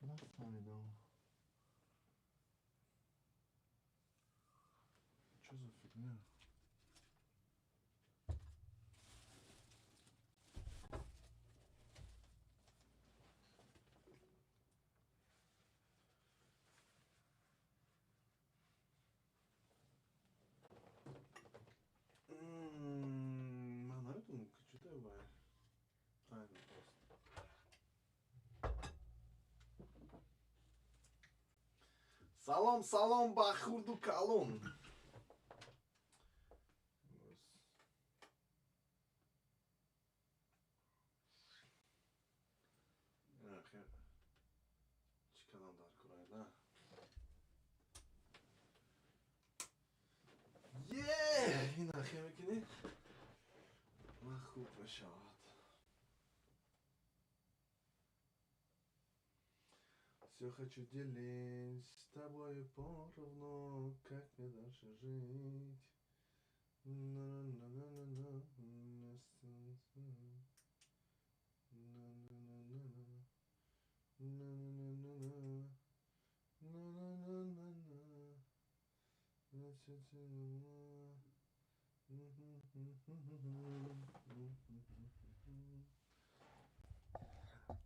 نفهمیدم چه فیلمه. من نمیدونم که چه باید سلام سلام با خورد و کلون. چی کلام دار کنه نه این اخیه میکنی و خوب بشود. Все хочу делить с тобой поровну, как мне дальше жить.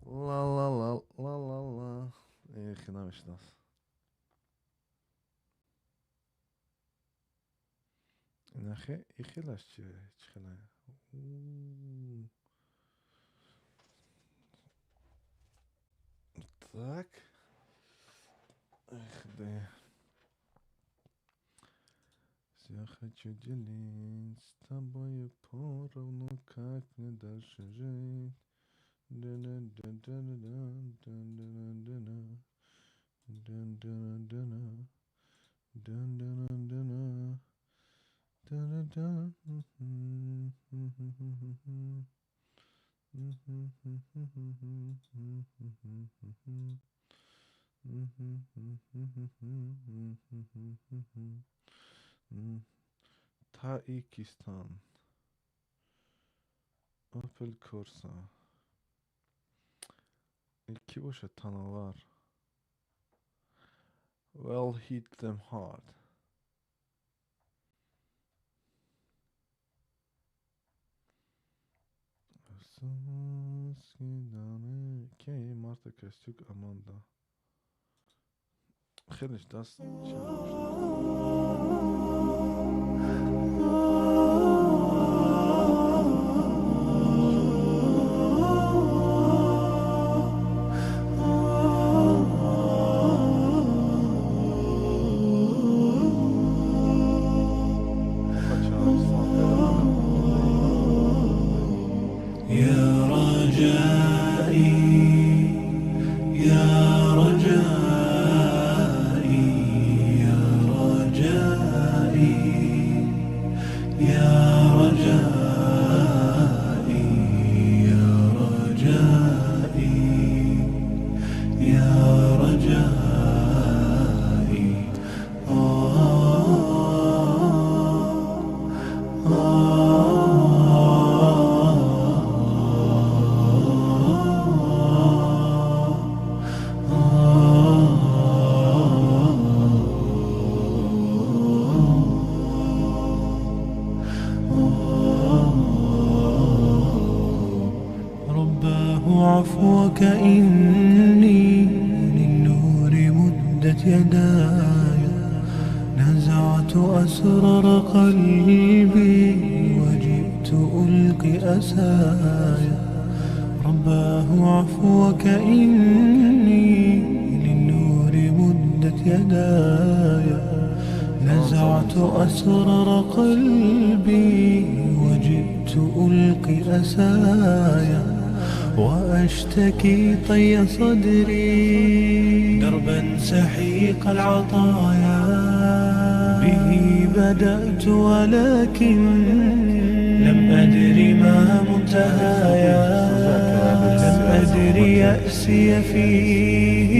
ла ла ла ла ла ла. Эх, и навечно. Нахе, и хилаш чхена. Так. Эх, да. Все хочу делить с тобой поровну, как мне дальше жить. Таикистан. Opel Corsa. Ki boşa tanalar. Well, hit them hard. Ki Marta Kostük Amanda. خیلیش دست عفوك إني للنور مدت يداي نزعت أسرار قلبي وجئت ألقي أساي رباه عفوك إني للنور مدت يداي نزعت أسرار قلبي وجئت ألقي أساي وأشتكي طي صدري دربا سحيق العطايا به بدأت ولكن لم أدري ما منتهايا لم أدري يأسي فيه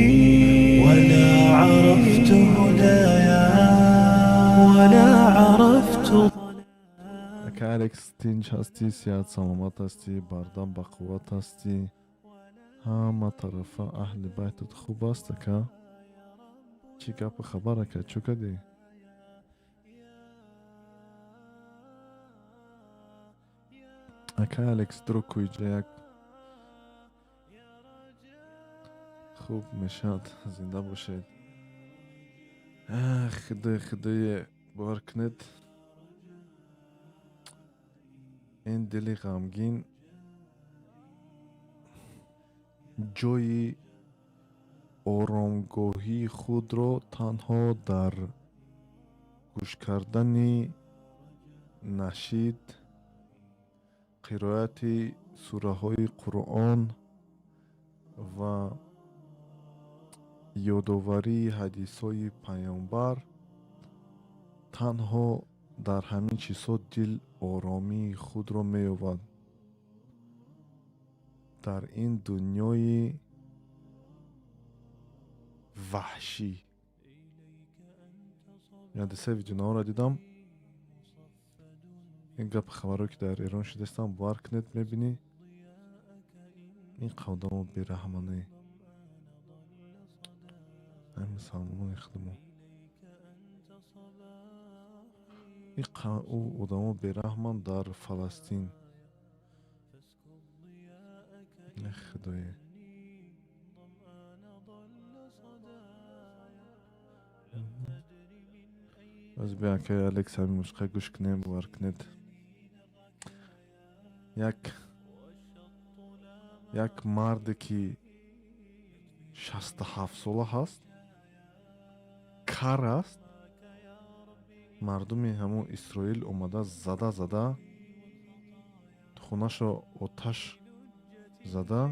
ولا عرفت هدايا ولا عرفت Cara, Алекс, тинч ҳастӣ, сиҳат саломат ҳастӣ, бардам ба қувват ҳастӣ, ҳама тарафа аҳли байтат хуб аст ака? Чӣ гапу хабар ака, чӯ кардӣ? Ака Алекс дурук куиҷа як хуб мешавад, зинда бошед. Худое бовар кунед, ин дили ғамгин ҷои оромгоҳии худро танҳо дар гӯш кардани нашид, қироати сураҳои Қуръон ва ёдоварии ҳадисҳои паёмбар, танҳо дар ҳамин чизҳо дил оромии худро меёбад. Дар ин дунёи ваҳшӣ. Ядиса видеонаҳоро дидам. ин гапи хабаро ки дар Эрон шудастам, бовар кунед мебинӣ ин қавдамо бераҳмане. ай мусалмонони худмо, ин одамо бераҳман дар Фаластин. худое. аз бия акаи Алекс ҳамин мусиқа гӯш кунем, бовар кунед. як марде ки 67 сола ҳаст, кар аст, мардуми ҳамон Исроил омада зада хунашо оташ зада,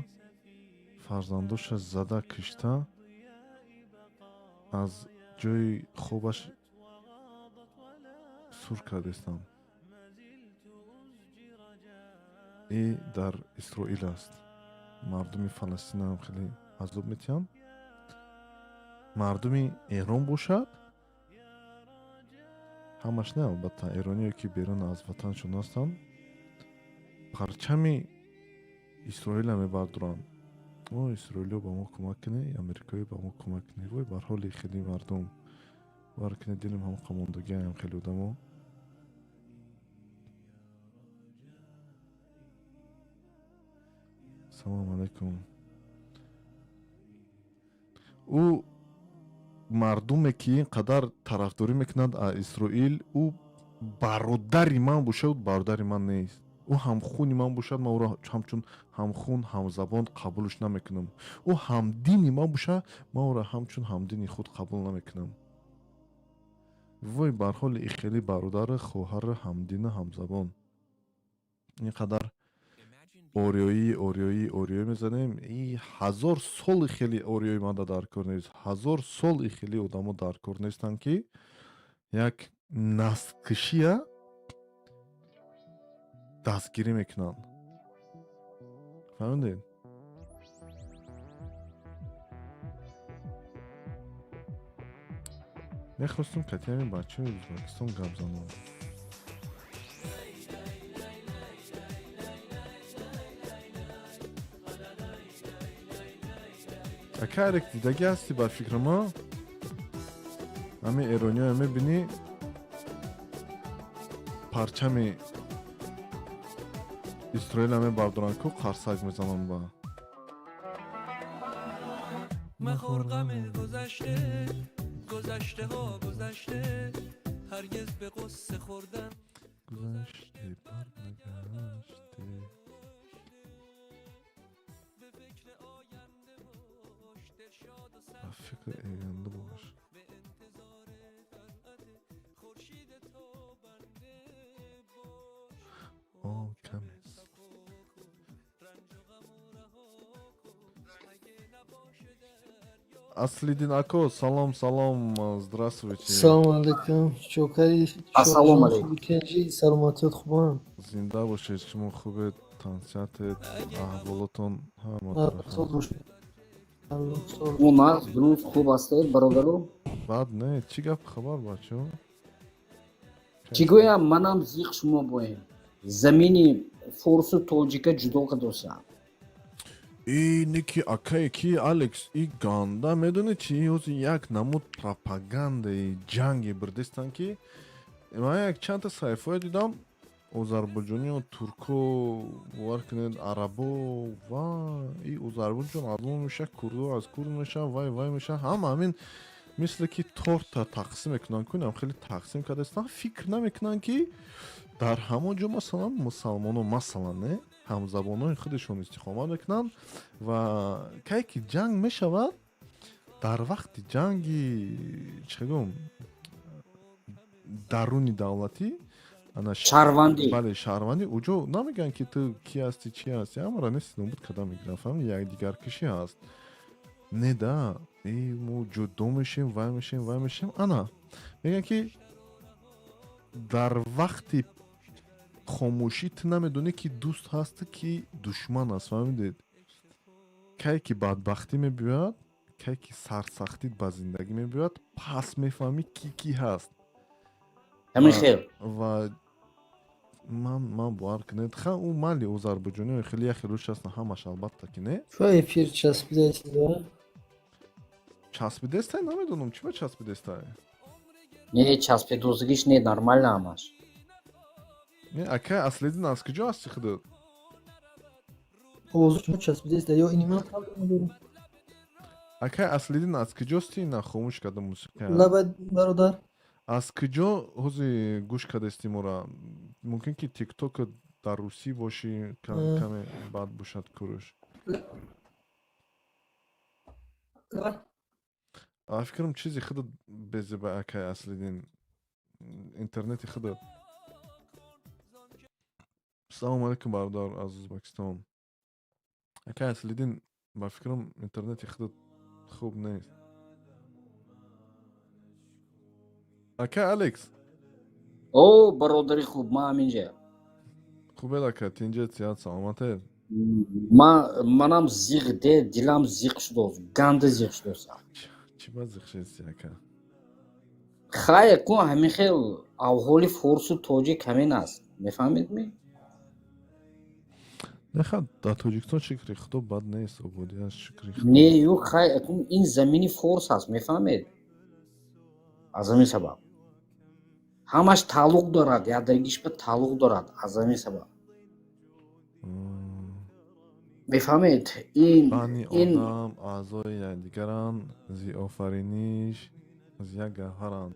фарзандоша зада кишта, аз ҷои хобаш сур кардастам. и дар Исроил аст. мардуми Фаластинам хеле азоб метиҳам. мардуми Эрон бошад, ҳамаш не албатта, эрониҳое ки берун аз ватаншон ҳастанд, парчами Исроила мебардоранд. исроилиё ба мо кӯмак кунед, амрикоиё ба мо кӯмак кунед. вой бар ҳоли хеле мардум бовар кунед, дилим ҳам қамондагиам хеле одамо. салому алайкум. ӯ мардуме ки ин қадар тарафдорӣ мекунад аз Исроил, ӯ бародари ман бошад, бародари ман нест. ӯ ҳамхуни ман бошад, ман ӯро ҳамчун ҳамхун, ҳамзабон қабулш намекунам. ӯ ҳамдини ман бошад, ман ӯро ҳамчун ҳамдини худ қабул намекунам. вой бар ҳоли и хеле бародару хоҳару ҳамдину ҳамзабон. ин қадар ориёӣ мезанем. И 1000 соли хеле ориёи мада дар кор нест. 1000 соли хеле одамо дар кор нестанд ки як наслкушия дастгирӣ мекунанд. фаҳмидед? мехостум катиями бачаи Ӯзбекистон гап занам. акарек дидагӣ ҳастӣ ба фикри ма? ҳамин эрониҳоро мебинӣ, парчами Исроила мебардоранд ку қарсак мезананд ба. مخور غم گذشته گذشته ها گذشته هرگز به قصه خوردن گذشته برنگشته. به فکر آینده باش. کم است. Аслиддин ако, салом, здравствуйте. Салому алейкум. Чокари. Ассалому алейкум. Кенжи саломатият хубан. Зинда бошед, шумо хубед, тансиятед, аҳволотон ҳама У нас дуруст хуб ҳастед бародаро? бад не, чӣ гап хабар бачо? Чӣ гӯям, манам зиқ шумо боем. замини форсу тоҷика ҷудо кардосам. اینی که اکای کی الکس ای گاندا میدونی چی اوز یک نمود پروپاگاندای جنگی بردستان که من یک چند تا صحیفه دیدم آذربایجانی و ترکو ورکنند عربو و ای آذربایجان آدم میشه کردو از کرد میشه وای میشه همین مثل که تورت تقسیم میکنن کنم خیلی تقسیم کرده است فکر نمیکنن که در همون جا مثلا مسلمان مثلا نه همزبانان خودشون استقامت میکنن و که که جنگ میشود در وقت جنگی چگم درونی دولتی انا شهروندی. بله شهروندی اوجو نمیگن که تو کی هستی چی هستی اما را نیست نبود کدام میگیرن فهمی یک دیگر کشی هست نه دا ای مو جدا میشیم وای میشیم انا میگن که در وقتی خاموشی تو نمیدونی که دوست هست که دشمن است فهمیدید که که بدبختی میبیاد که که سرسختی با زندگی میبیاد پس میفهمی کی هست ҳамин хел و من باور کنید خیلی اون مالی آذربایجانی خیلی روش هستن همش البته که نه شو افیر چسبیده است چسبیده است نمیدونم چی با چسبیده است не часпедозгиш не нормально ҳамаш. نه اکه اصلی دین از کجا هستی خودت اوضاع شما چسبیده است یا اینی من قبل ندارم اکه اصلی دین از کجا هستی نه خاموش کردم موسیقی لبد برادر از کجا حوزی گوش کرده استی مورا ممکن که تیک توک در روسی باشی کمی بعد باشد کروش فکرم چیزی خودت بزی با اکه اصلی دین اینترنتی خودت السلام علیکم برادر از ازبکستان اکه اصلی دین با فکرم اینترنتی خودت خوب نیست اکه الکس о бародари хуб ман ҳаминҷа خوبه اکه تینجا سیاد سلامته манам зиқ де дилам зиқ шудааст ганда зиқ шудааст. چی باز زخشیستی اکه хайр кун ҳамин хел аҳволи форсу тоҷик ҳамин аст мефаҳмед ми نخواد در تاجیکستان شکری خدا بد نیست آبادی از شکری خدا не ю хайр кун ин замини форс аст мефаҳмед аз ҳамин сабаб ҳамаш тааллуқ дорад якдагиш ба тааллуқ дорад аз ҳамин сабаб мефаҳмед бани ин одам аъзои якдигаран зи офариниш аз як гавҳаранд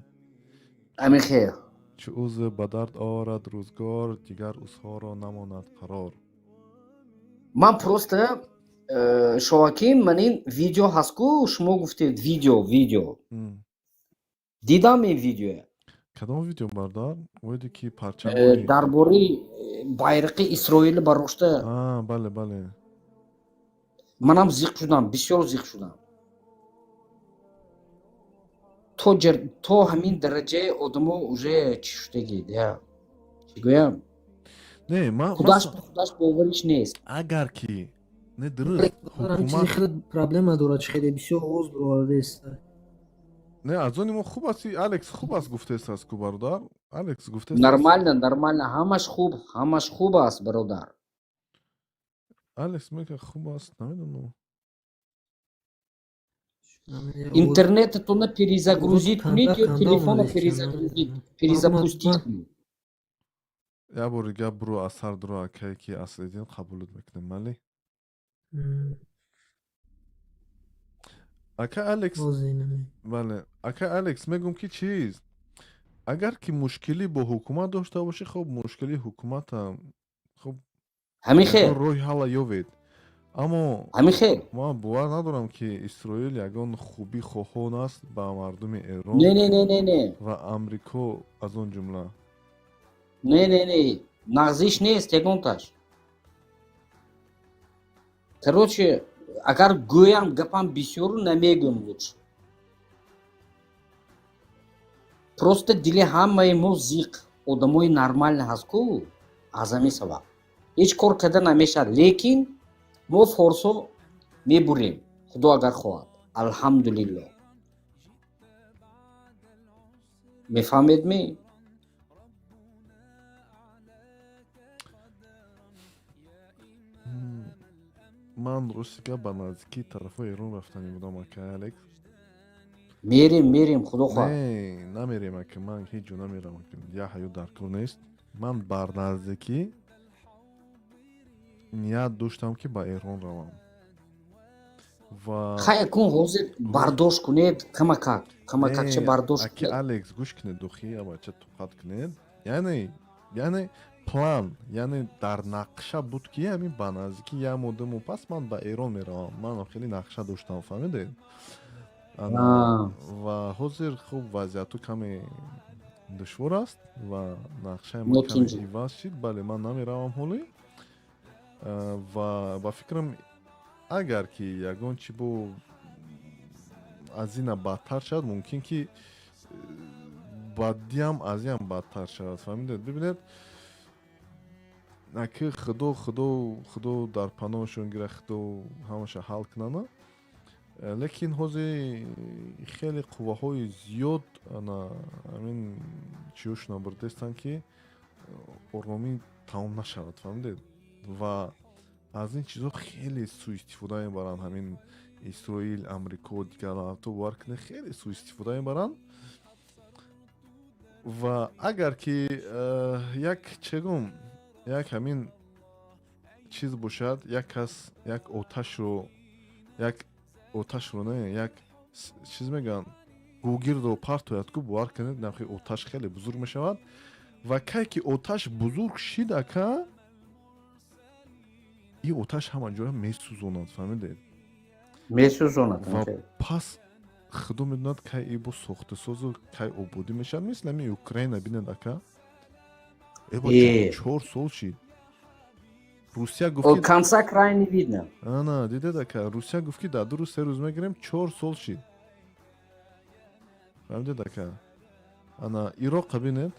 ҳамин хел чӣ узв ба дард орад рӯзгор дигар узҳоро намонад қарор ман просто шовакӣ манин видео ҳастку шумо гуфтед видео дидам ин видео кадом видео бардар оиде ки парчамои дар бораи байрақи исроил барошта бале бале манам зиқ шудам бисёр зиқ шудам то ҳамин дараҷаи одамо уже чӣ шудагид чӣ гӯям не ман худаш бовариш нест агар ки не дуруст чизи ҳукумат хеле проблема дорад хеле бисёр оғоз бародарест не аз они мо хуб асти алекс хуб аст гуфтест ку бародар алекс гуфтест нормально ҳамаш хуб аст бародар алекс мега хуб аст намедонам интернетатона перезагрузить кунед ё телефона перезапустить кунед я бор гап бурӯ аз сар дуро акае ки аслидин қабулот мекунем мале ака алекс бале ака алекс мегум ки чиз агар ки мушкилӣ бо ҳукумат дошта бошӣ хуб мушкилии ҳукуматам хуб ҳамин хел роҳи ҳалла ёвед аммо ҳамин хел ман бовар надорам ки исроил ягон хубӣ хоҳон аст ба мардуми эрон не ва амрико аз он ҷумла не нағзиш нест ягонташ короче агар гӯям гапам бисёру намегӯям лучше просто дили ҳамаи мо зиқ одамои нормалӣ ҳастку аз ҳамин сабаб ҳеҷ кор карда намешавад лекин мо форсо мебурем худо агар хоҳад алҳамдулилло мефаҳмед ми ман рӯзига ба наздикии тарафҳои Эрон рафтанӣ будам, ака Алекс. мерем худо хоҳад. Не, намерем, ака. Ман ҳеҷ ҷо намерам, ака. Я ҳаю дар кор нест. Ман бар наздикӣ ният доштам ки ба Эрон равам. Ва Хай кун ҳозир бардошт кунед, камакакча бардошт аки кунед. Алекс гӯш кунед, духи абача туқат кунед. Яъне план, яъне дар нақша буд ки ҳамин ба наздики як муддаму пас ман ба Эрон меравам. Ман хеле нақша доштам, фаҳмидед? Ва ҳозир хуб вазъияту каме душвор аст ва нақшаи ма каме иваз шид. Бале, ман намеравам ҳолӣ. Ва ба фикрам агар ки ягон чӣ бо аз ина бадтар шавад, мумкин ки баъдиам аз инам бадтар шавад, фаҳмидед? Бибинед, аки худо дар паноҳшон гира, худо ҳамаша ҳал кунана. Лекин ҳозир хеле қувваҳои зиёд ҳамин чиҳошона бурдестанд ки орномӣ тамом нашавад, фаҳмидед? Ва аз ин чизҳо хеле сӯистифода мебаранд. Ҳамин Исроил, Амрико, дигар давлатҳо бовар кунед, хеле сӯистифода мебаранд. Ва агар ки як чегум, як ҳамин чиз бошад, як кас як оташро не, як чиз мегӯянд, гӯгирдро партояд ку, бовар кунед, навхи оташ хеле бузург мешавад. Ва кай ки оташ бузург шид, ака, ин оташ ҳама ҷоя месӯзонад, фаҳмидед? Месӯзонад. Ва пас худо медонад кай ин бо сохтасозу кай ободӣ мешавад. Мисли ҳамин Украина бинед, ака. Эбача 4 сол шид. Русия гуфт ки Конца края не видно. ана, дидед, ака, Русия гуфт ки дар 2 рӯз 3 рӯз мегирем, 4 сол шид. Фаҳмидед, ака? Ана Ироқа бинед.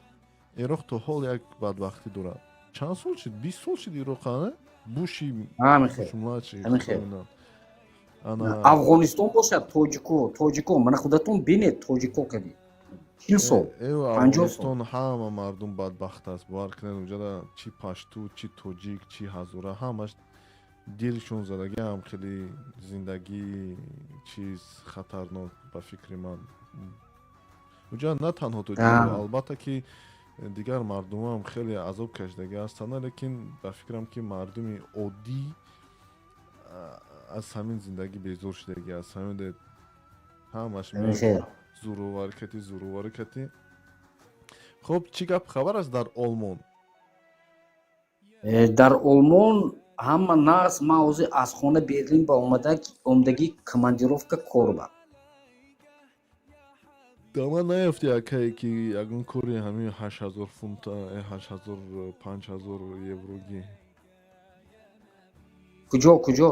Ироқ то ҳол як бадбахтӣ дорад. Чанд сол шид? 20 сол шид Ироқ, ана? Буши младший. Афғонистон бошад, тоҷико, мана худатон бинед, тоҷико кади 40 сол, 50 сол. Афғонистон ҳама мардум бадбахт аст. Бовар кунед, унҷода чи пашту, чи тоҷик, чи ҳазора, ҳамаш дилшон задаги ҳам хеле зиндагии чиз хатарнок ба фикри ман. Унҷода на танҳо тоҷико, албатта ки дигар мардумам хеле азоб кашидаги ҳастанд, лекин ба фикрам ки мардуми оддӣ аз ҳамин зиндагӣ безор шудаги аст, фаҳмидед? Ҳамаш зӯроварӣ кати. Хуб, чӣ гап хабар аст дар Олмон? Дар Олмон ҳама нағз. Ман ҳозир аз хона Берлин ба омадагӣ командировка кор ба. Да ман наёфти, акае, ки ягон кори ҳамин 8000 фунта, 8000 5000 еврогӣ. Куҷо?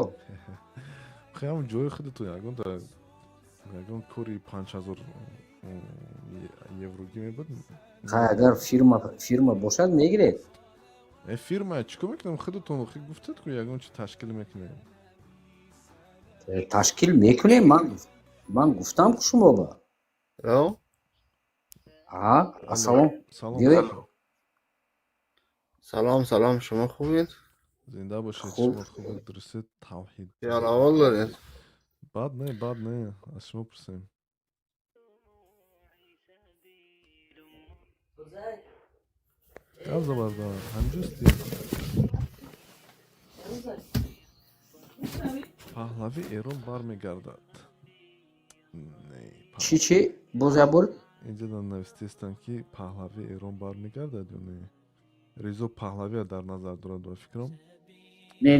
Ҳамон ҷои худатон ягон кори 5000 еврогӣ мебуд. Агар фирма бошад мегиред. Фирма чӣ кор мекунам? Худатон гуфтед ку ягон чи ташкил мекунем. Ташкил мекунем. Ман гуфтам ку шумо ба. Ассалом. Салом, шумо хубед? Зинда бошед, шумо хубед, дурустед? Тавҳид. Ял аҳвол доред? Бад не, аз шумо пурсем. Гап забардан, ҳамҷусти. Паҳлави Эрон бармегардад. Чӣ? Бозабур? Инҷа навистестам ки Паҳлави Эрон бармегардад ё не? Резо Паҳлавия дар назар дорад ба фикрам? Не,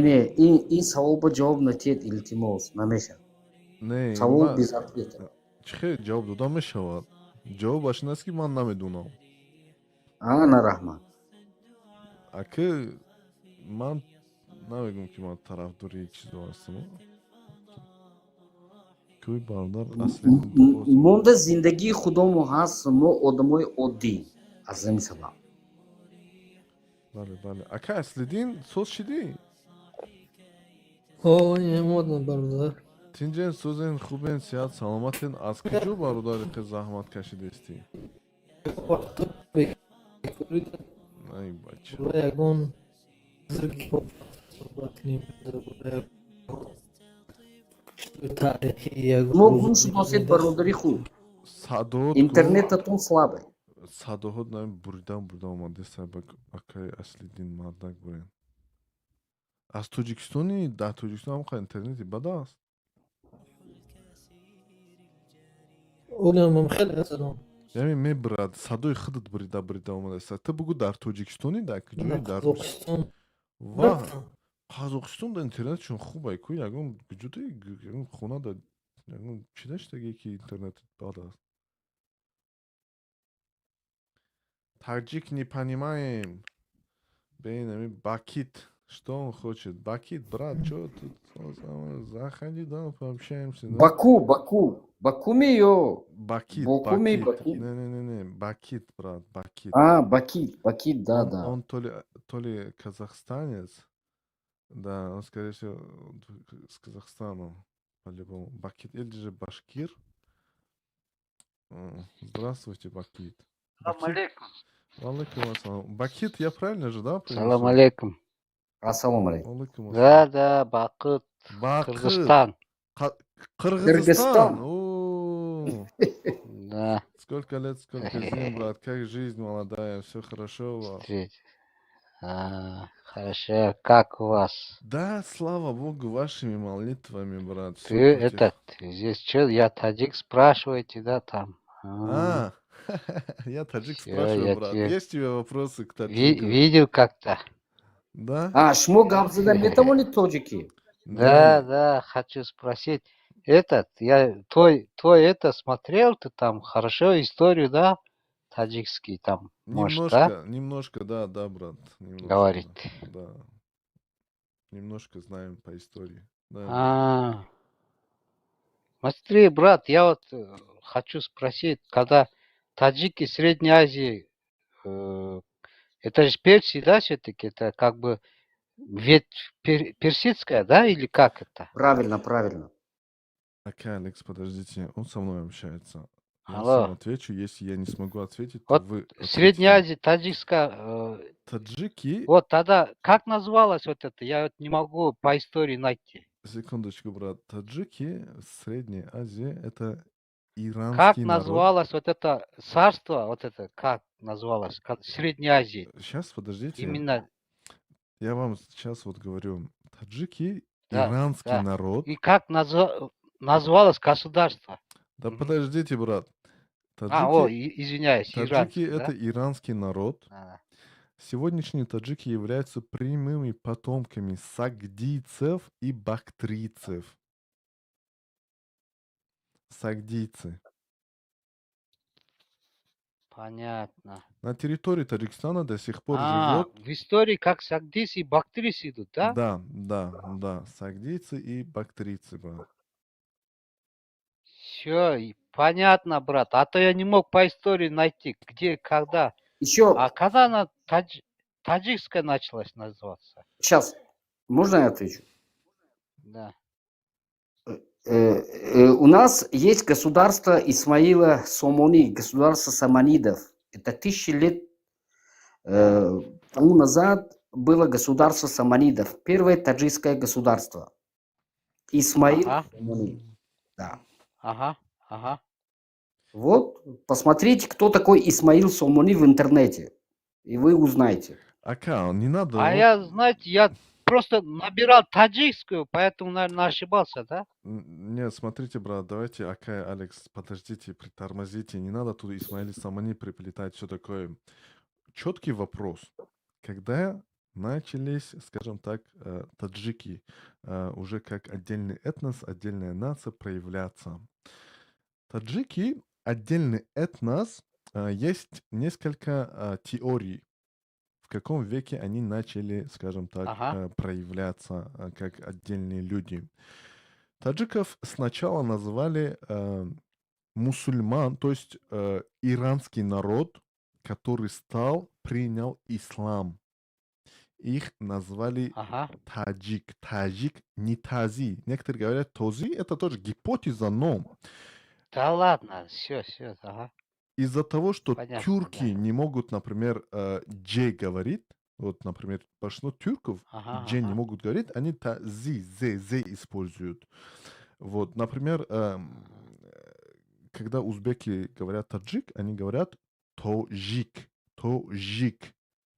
ин савол ба ҷавоб натиҳед, илтимос, намешавад. Не, савол безартиҳад. Чӣ хел ҷавоб дода мешавад? Ҷавобаш ин аст ки ман намедонам. На раҳмат. Ака, ман намегӯям ки ман тарафдори чизо ҳастам. Кӯй бародар асли монда зиндагии худомо ҳаст, мо одамои оддӣ аз ҳамин сабаб. Бале. Ака, аслидин соз шидӣ? Модна бародар. Тинҷен сӯзен, хубен, сиҳат, саломатен. Аз куҷо бародари қи заҳмат кашидестӣ? Ай бача. Ягон Тарихи Мо гумшудосед бародари худ. Садоҳот Интернетатон слабе. садоҳот наи буридан омаде сабак акаи Аслиддин Мардак бурен. Аз Тоҷикистони дар Тоҷикистон ҳам интернети бад аст. اونم خیلی اصلا Яъне мебурад садои худат бурида омадаст. Ту бугӯ дар Тоҷикистони дар куҷои дар قزاقستان ва رفتم Қазоқистон да интернетшон хуб ку ягон ҷудои ягон хона да ягон чӣ даштаге ки интернет бад аст. Таҷик не понимаем. Бен ами Бакит. Что он хочет? Бакит, брат, чё тут? Заходи, да, пообщаемся. Да? Баку. Баку ми ё? Бакит, Боку ми Бакит. Бакит? Не, Бакит, брат, Бакит. Бакит, да, Он, да. он то ли казахстанец, да, он, скорее всего, с Казахстана, по-любому. Бакит, или же башкир. Здравствуйте, Бакит. Салам алейкум. Алейкум ассалам. Бакит, я правильно же, да, Салам произнесу? алейкум. Ассалому алейкум. Алейкум ассалам. Да, Бакыт. Бакыт. Кыргызстан. Кыргызстан. Кыргызстан. О, Да. сколько лет, сколько зим, брат. Как жизнь молодая, все хорошо у вас? Встреть. Хорошо. Как у вас? Да, слава богу, вашими молитвами, брат. Ты всё потих- этот, здесь что, я таджик спрашиваете, да, там? А, я таджик Всё, спрашиваю, я брат. тебе- Есть у тебя вопросы к таджику? Видел как-то? Да? Шумо гап зада метавонед тоҷикӣ? Да, хочу спросить. Я твой это смотрел, ты там хорошо историю, да? Таджикский там, может, да? Немножко, да, брат. Немножко, Говорит. Да. Немножко знаем по истории. Да. Смотри, брат, я вот хочу спросить, когда таджики Средней Азии, это же Персия, да, все-таки? Это как бы ветвь персидская, да, или как это? Правильно. Окей, Алекс, подождите, он со мной общается. Я Алло. сам отвечу, если я не смогу ответить, то Вот вы Средняя ответите. Азия, таджикская, Таджики, вот тогда, как называлось вот это? Я вот не могу по истории найти. секундочку, брат. Таджики, Средняя Азия, это иранский Как народ. называлось вот это царство, вот это, как называлось? Средней Азии. Сейчас, подождите. Именно, Я вам сейчас вот говорю. Таджики, Да, иранский да. народ. и как называлось государство? Да Мгм. подождите, брат. Таджики, извиняюсь, таджики иранский, это да? иранский народ. Сегодняшние таджики являются прямыми потомками сагдийцев и бактрийцев. Сагдийцы. Понятно. На территории Таджикистана до сих пор живет. В истории как сагдийцы и бактрийцы идут, да? Да. Сагдийцы и бактрийцы, брат. Все, понятно, брат. А то я не мог по истории найти, где, когда. Еще, А когда она таджикская началась называться? сейчас, можно я отвечу? Да. У нас есть государство Исмаила Сомони, государство саманидов. Это 1000 лет тому назад было государство саманидов. Первое таджикское государство. Исмаил Ага. Сомони. Да. Ага. Вот, посмотрите, кто такой Исмаил Сомони в интернете. И вы узнаете. Ака, не надо. А вот- я, знаете, я просто набирал таджикскую, поэтому, наверное, ошибался, да? Нет, смотрите, брат, давайте, Ака, Алекс, подождите, притормозите. Не надо тут Исмаил Самани приплетать, все такое. Четкий вопрос. Когда начались, скажем так, таджики уже как отдельный этнос, отдельная нация проявляться? Таджики, отдельный этнос, есть несколько теорий, в каком веке они начали, скажем так, Ага. проявляться как отдельные люди. Таджиков сначала называли мусульман, то есть иранский народ, который принял ислам. Их назвали Ага. таджик. Таджик, не тази. Некоторые говорят този, это тоже гипотеза, но Да ладно, все, ага. из-за того, что Понятно, тюрки да. не могут, например, «дже» говорить, вот, например, большинство тюрков Ага. «дже» не могут говорить, они «зе» используют. Вот, например, когда узбеки говорят таджик, они говорят тоджик, тоджик,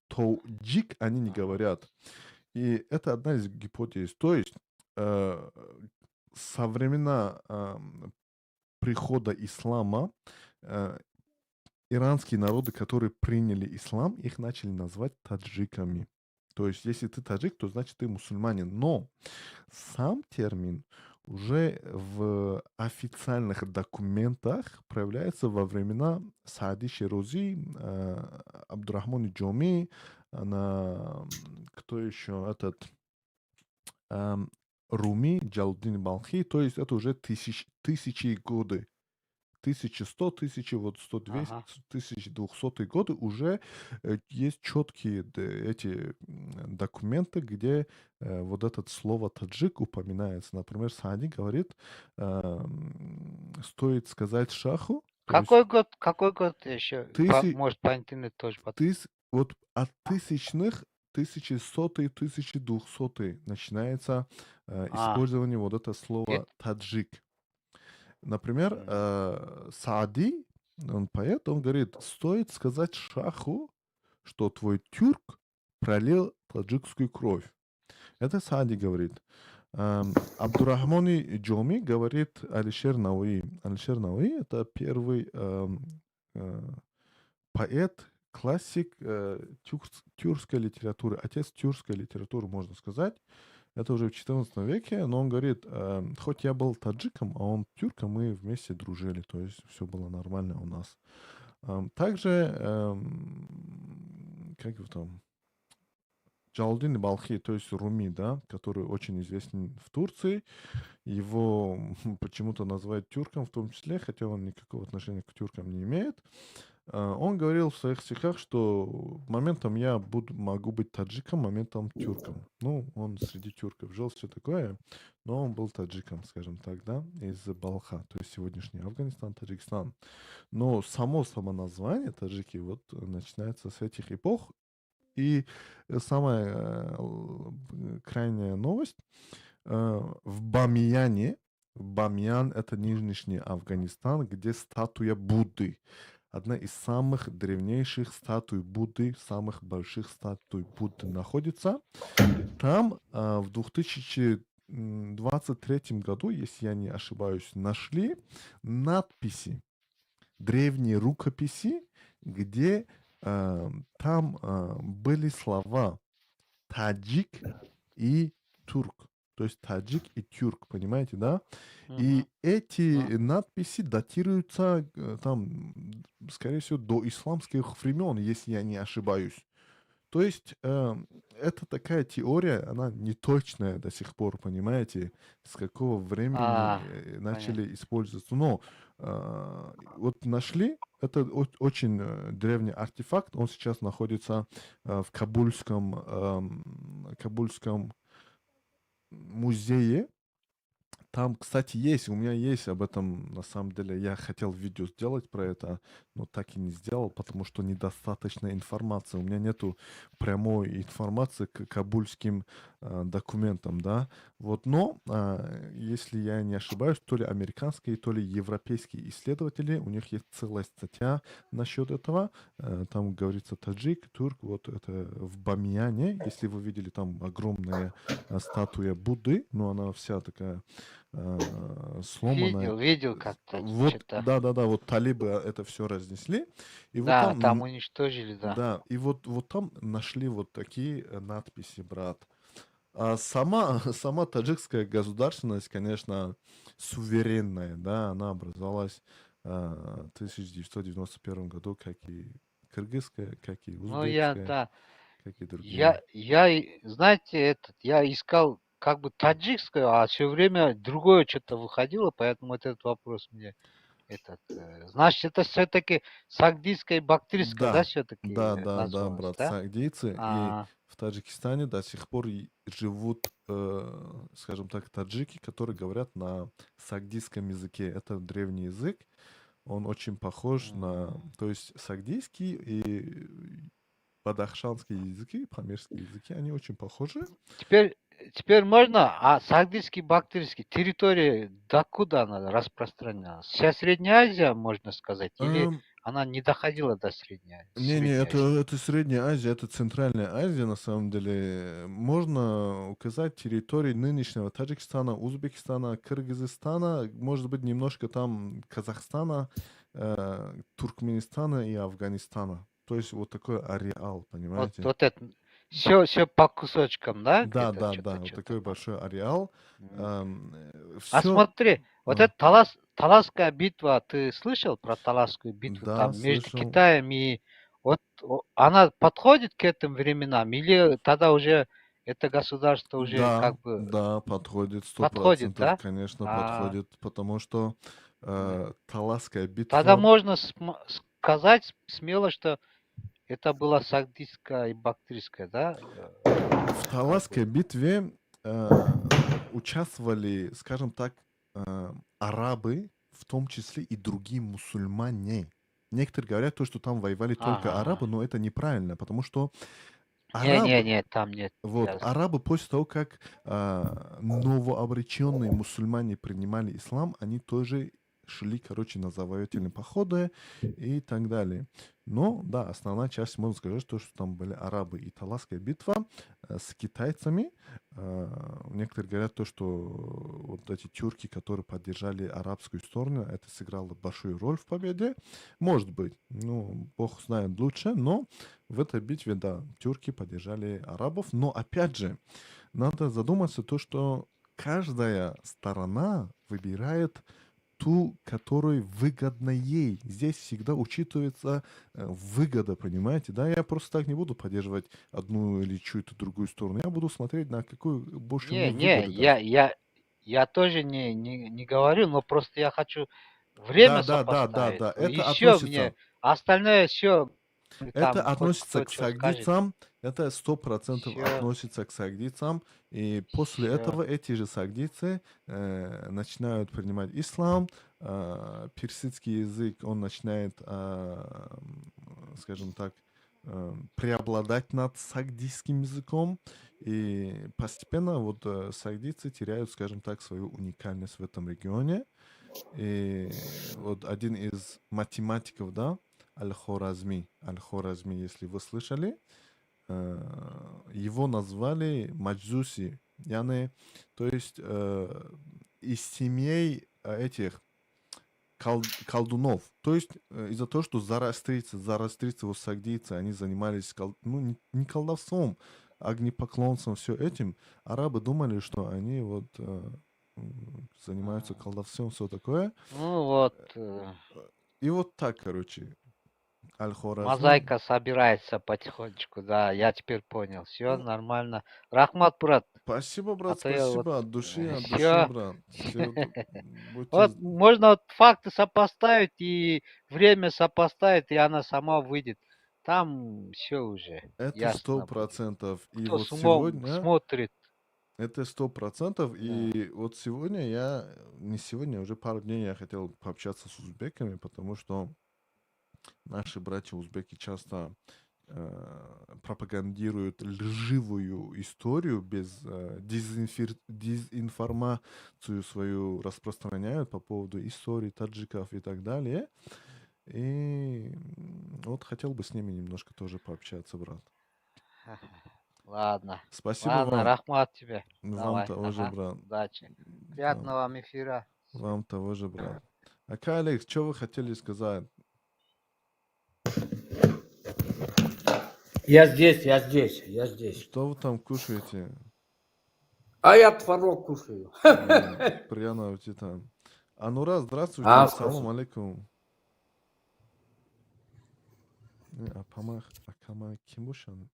тоджик они не говорят. И это одна из гипотез. То есть э, со времена прихода ислама э, иранские народы, которые приняли ислам, их начали называть таджиками. То есть, если ты таджик, то значит ты мусульманин. Но сам термин уже в официальных документах проявляется во времена Саади Ширози, Абдурахман Джоми, кто еще, Руми, Джалдин Балхи, то есть это уже тысячи годы. 1100, 1000, вот 100, 200, Ага. 1200 годы уже есть четкие эти документы, где вот это слово таджик упоминается. Например, Саади говорит, стоит сказать шаху, то есть Какой год еще? тысяч, Может, по интернету тоже вот от тысячных, 1100, 1200 начинается А, использование вот это слово это... таджик. Например, м, Саади, он поэт, он говорит, стоит сказать шаху, что твой тюрк пролил таджикскую кровь. Это Саади говорит. Абдурахмани Джоми говорит Алишер Науи. Алишер Науи — это первый э, поэт, классик тюркской литературы, отец тюркской литературы, можно сказать. Это уже в XIV веке, но он говорит, хоть я был таджиком, а он тюрком, мы вместе дружили, то есть все было нормально у нас. Также, как его там, Джалдин Балхи, то есть Руми, да, который очень известен в Турции, его почему-то называют тюрком в том числе, хотя он никакого отношения к тюркам не имеет. Он говорил в своих стихах, что моментом я могу быть таджиком, моментом тюрком. Ну, он среди тюрков жил, все такое, но он был таджиком, скажем так, да, из Балха, то есть сегодняшний Афганистан, Таджикистан. Но само название таджики вот начинается с этих эпох. И самая крайняя новость, в Бамияне, Бамиян — это нынешний Афганистан, где статуя Будды. Одна из самых древнейших статуй Будды, самых больших статуй Будды находится. Там в 2023 году, если я не ошибаюсь, нашли надписи, древние рукописи, где там были слова таджик и турк. То есть таджик и тюрк, понимаете, да? И эти да. надписи датируются там, скорее всего, до исламских времен, если я не ошибаюсь. То есть это такая теория, она неточная до сих пор, понимаете, с какого времени Понятно. начали использоваться. Но вот нашли, это очень древний артефакт, он сейчас находится в Кабульском музее. Там, кстати, есть, у меня есть об этом, на самом деле, я хотел видео сделать про это, но так и не сделал, потому что недостаточно информации. У меня нету прямой информации к кабульским документам, да. Вот, но, если я не ошибаюсь, то ли американские, то ли европейские исследователи, у них есть целая статья насчет этого. Там говорится таджик, турк, вот это в Бамияне, если вы видели, там огромная статуя Будды, но она вся такая сломанная. Видел как-то Вот, что-то. да, вот талибы это все разнесли. И вот Да, там там, уничтожили, да. да, и вот там нашли вот такие надписи, брат. А сама таджикская государственность, конечно, суверенная, да, она образовалась в 1991 году, как и кыргызская, как и Ну, я, узбекская, да. как и другие. Знаете, я искал как бы таджикское, а все время другое что-то выходило, поэтому вот этот вопрос мне значит, это все-таки сагдийское и бактрийское, да, Да, все-таки да, называлось, брат, да? сагдийцы. И А, в Таджикистане до сих пор живут, скажем так, таджики, которые говорят на сагдийском языке. Это древний язык, он очень похож на... То есть сагдийский и бадахшанский языки, памирские языки, они очень похожи. теперь теперь можно, а сагдийский, бактрийский территория докуда она распространялась? Вся Средняя Азия, можно сказать, или Ам, она не доходила до Средней Азии? Не-не, Средней Азии? это Средняя Азия, это Центральная Азия, на самом деле. Можно указать территории нынешнего Таджикистана, Узбекистана, Кыргызстана, может быть, немножко там Казахстана, Туркменистана и Афганистана. То есть вот такой ареал, Вот, понимаете? вот это, все по кусочкам, да, Да, где-то да, да, что-то, вот что-то. такой большой ареал. А Все, смотри, вот эта Таласская битва, ты слышал про Таласскую битву да, там между слышал. Китаем и... Вот она подходит к этим временам или тогда уже это государство уже Да, как бы да, подходит, подходит, 100%, да? конечно, А, подходит, потому что м. Таласская Тогда битва. можно сказать смело, что это была Сагдийская и Бактрийская, да? В Как бы. Таласской битве э, участвовали, скажем так, арабы, в том числе и другие мусульмане. Некоторые говорят то, что там воевали только Ага. арабы, но это неправильно, потому что арабы, Не, там нет. вот, арабы после того, как новообреченные мусульмане принимали ислам, они тоже шли, короче, на завоевательные походы и так далее. Но, да, основная часть, можно сказать, то, что там были арабы и Таласская битва с китайцами. Некоторые говорят то, что вот эти тюрки, которые поддержали арабскую сторону, это сыграло большую роль в победе. Может быть, ну, бог знает лучше, но в этой битве, да, тюрки поддержали арабов, но опять же, надо задуматься то, что каждая сторона выбирает ту, которая выгодна ей. Здесь всегда учитывается выгода, понимаете? Да, я просто так не буду поддерживать одну или чью-то другую сторону. Я буду смотреть, на какую больше мне Не, выгоды даст. я тоже не говорю, но просто я хочу Да, время да, да, да, сопоставить. да. Это Еще мне, относится. остальное все, Это там, хоть относится кто к что скажет, сагдийцам, это 100% все, относится к сагдийцам, и после все. этого эти же сагдийцы начинают принимать ислам, персидский язык, он начинает, скажем так, преобладать над сагдийским языком, и постепенно вот сагдийцы теряют, скажем так, свою уникальность в этом регионе. И вот один из математиков, да, Аль-Хоразми, если вы слышали, его назвали Маджуси, яны, то есть из семей этих колдунов. То есть из-за того, что зарастрийцы, вот сагдийцы, они занимались, ну, не колдовством, огнепоклонством, все этим, арабы думали, что они вот занимаются колдовством, все такое. Ну вот, И вот так, короче, Аль-Хоразми. мозаика собирается потихонечку, да, я теперь понял. Все Ну, нормально. Рахмат, брат. спасибо, А брат, то я вот спасибо, от души, все. брат. Все, будьте... Вот можно вот факты сопоставить и время сопоставить, и она сама выйдет. Там все уже Это сто ясно будет. процентов. И Кто вот с умом сегодня, смотрит, это 100%. да. И вот сегодня не сегодня, уже пару дней я хотел пообщаться с узбеками, потому что наши братья узбеки часто пропагандируют лживую историю, без дезинформацию свою распространяют по поводу истории таджиков и так далее. И вот хотел бы с ними немножко тоже пообщаться, брат. Ладно. Спасибо Ладно, вам. рахмат тебе. Вам Давай, того же, ага, брат. удачи. Вам, Приятного вам эфира. Всё. вам того же, брат. Ака, Алекс, что вы хотели сказать? Я здесь. Что вы там кушаете? А я творог кушаю. Приятного аппетита. Анура, здравствуйте. А, Салам спасибо. алейкум. Акама kim boşan?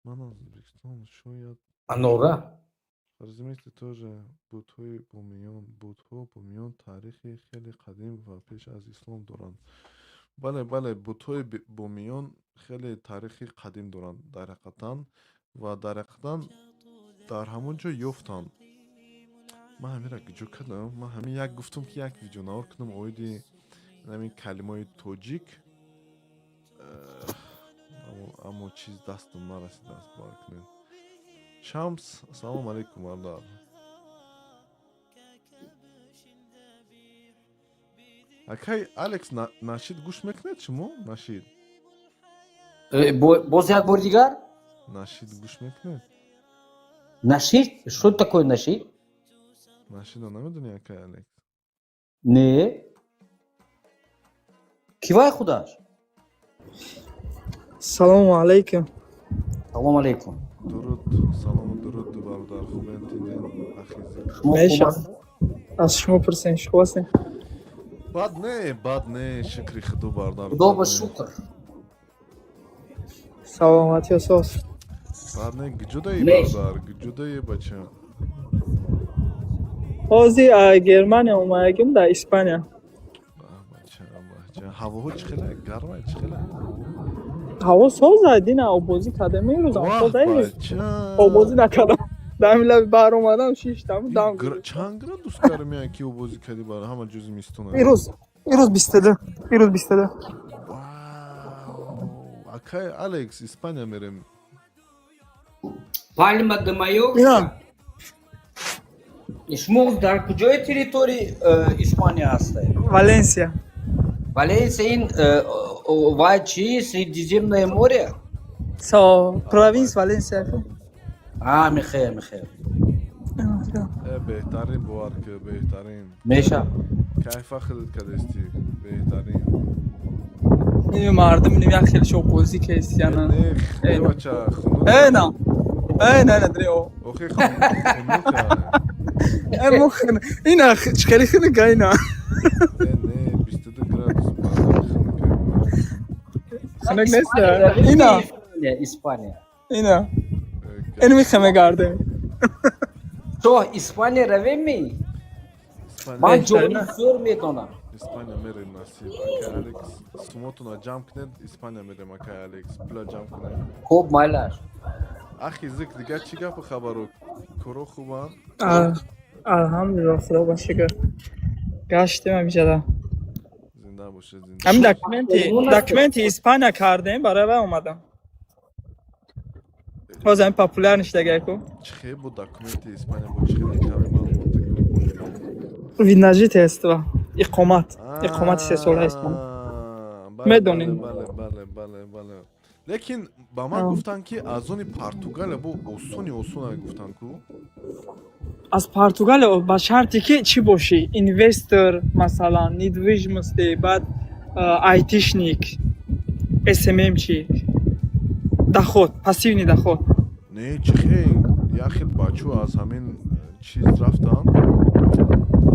Bana Özbekistan şu ya. Анора? Разумеется, тоже бутҳо бумиён таърихи хеле қадим ва пеш аз ислом доранд. Бале, бутҳои бумиён хеле таърихи қадим доранд дар ҳақиқатан ва дар ҳақиқатан дар ҳамон ҷо ёфтанд. Ман ҳаминро ҷо кардам. Ман ҳамин як гуфтам, ки як видеонавор кардам оиди ҳамин калимаи тоҷик. Аммо чиз дастам нарасидааст, бовар кунед. شمس سلام علیکم بردار. اکای الکس نشید گوش میکنید شما؟ نشید باز یک بار دیگر نشید گوش میکنید؟ نشید що такое نشید نشید رو نمیدونی اکای الکس؟ نه کیوای خودش سلام علیکم. سلام علیکم درود سلام و درود بردار خوب انتیدین اخیزی شما میشه خوب هست؟ از شما پرسین شما هستین؟ بد نه شکری خدو بردار خدا بد به نه. شکر سلامتی اساس. بد نه گجودایی میشه. بردار گجودایی بچه بازی گرمانیا اومدیم در اسپانیا. بچه هوا چی خیلی گرمه چی خیلی هوا سوزه دینا آبازی کردم میروزم واه سوزه بچه آبازی نکردم. دم لب بر اومدم شیش دم دم چند گراد دوست گرمی که او بازی کردی برای همه جزی میستونه ایروز 22 ایروز 22 واو اکای الکس اسپانیا میریم Palma de Mallorca اینا شما در کجای تریتوری اسپانیا هسته؟ والنسیا Валенсия این وای چی سریزیمное море؟ پروینس والنسیا میخیر بهترین بوارکه بهترین میشه کیف خودت کدستی بهترین این مردم نمیان خیلی شو بازی که استیانا نه خیلی بچه خونو نه دریو اوخی خونو که مخن اینا خیلی گاینا نه 22 گراد خنک نیست اینا اسپانیا اینا اینو میخوام گردم تو اسپانیا رویم می؟ من جوری زور میدونم اسپانیا میریم نصیب اکای الکس سموتونا جمع کنید اسپانیا میریم اکای الکس پلا جمع کنید خوب مایلر اخی زک دیگه چی گپ خبرو کرو خوبم الحمدلله خدا با شکر گشتیم همیشه زنده باشه زنده همین شما- داکمنتی اسپانیا کردیم برای و اومدم باز همین پاپولار نشده گیکو چه خیلی بود داکومنتی اسپانیا بود چه خیلی کمی معلومات ویناجی تست و اقامت 3 ساله اسپانیا میدونین. بله لیکن با من گفتن که از اون پرتغال بو اوسونی گفتن کو از پرتغال با شرطی که چی باشی اینوستر مثلا ندویجمستی بعد آیتیشنیک SMM چی دخود پاسیونی دخود نه چه خیلی یا خیلی بچو از همین چیز رفتن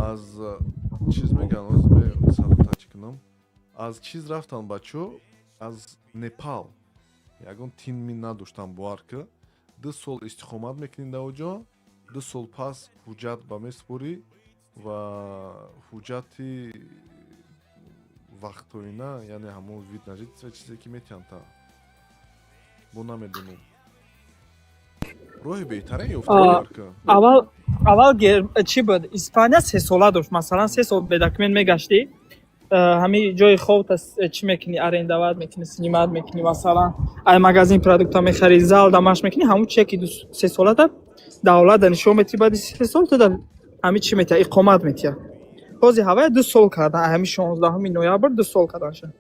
از چیز میگن از به سمت کنم از چیز رفتن بچو از نپال یگون تین مین نداشتن بوارکه 2 سال استقامت میکنین در اونجا 2 سال پس حجت با میسپوری و حجتی وقت و اینا یعنی همون وید نجید و چیزی که میتین تا بو نمیدونم روح بهتره یفته بوارکه اول چی بود اسپانیا 3 ساله داشت مثلا 3 سال به داکمنت میگشتی همین جای خودت چی میکنی ارندواد میکنی سینما میکنی مثلا ای مغازین پروداکت ها میخری زال دماش میکنی همون چکی 3 ساله تا دولت نشون میتی بعد 3 سال تو همین چی میتی اقامت میتی بازی هوا 2 سال کردن همین 16 نوامبر 2 سال کردن شد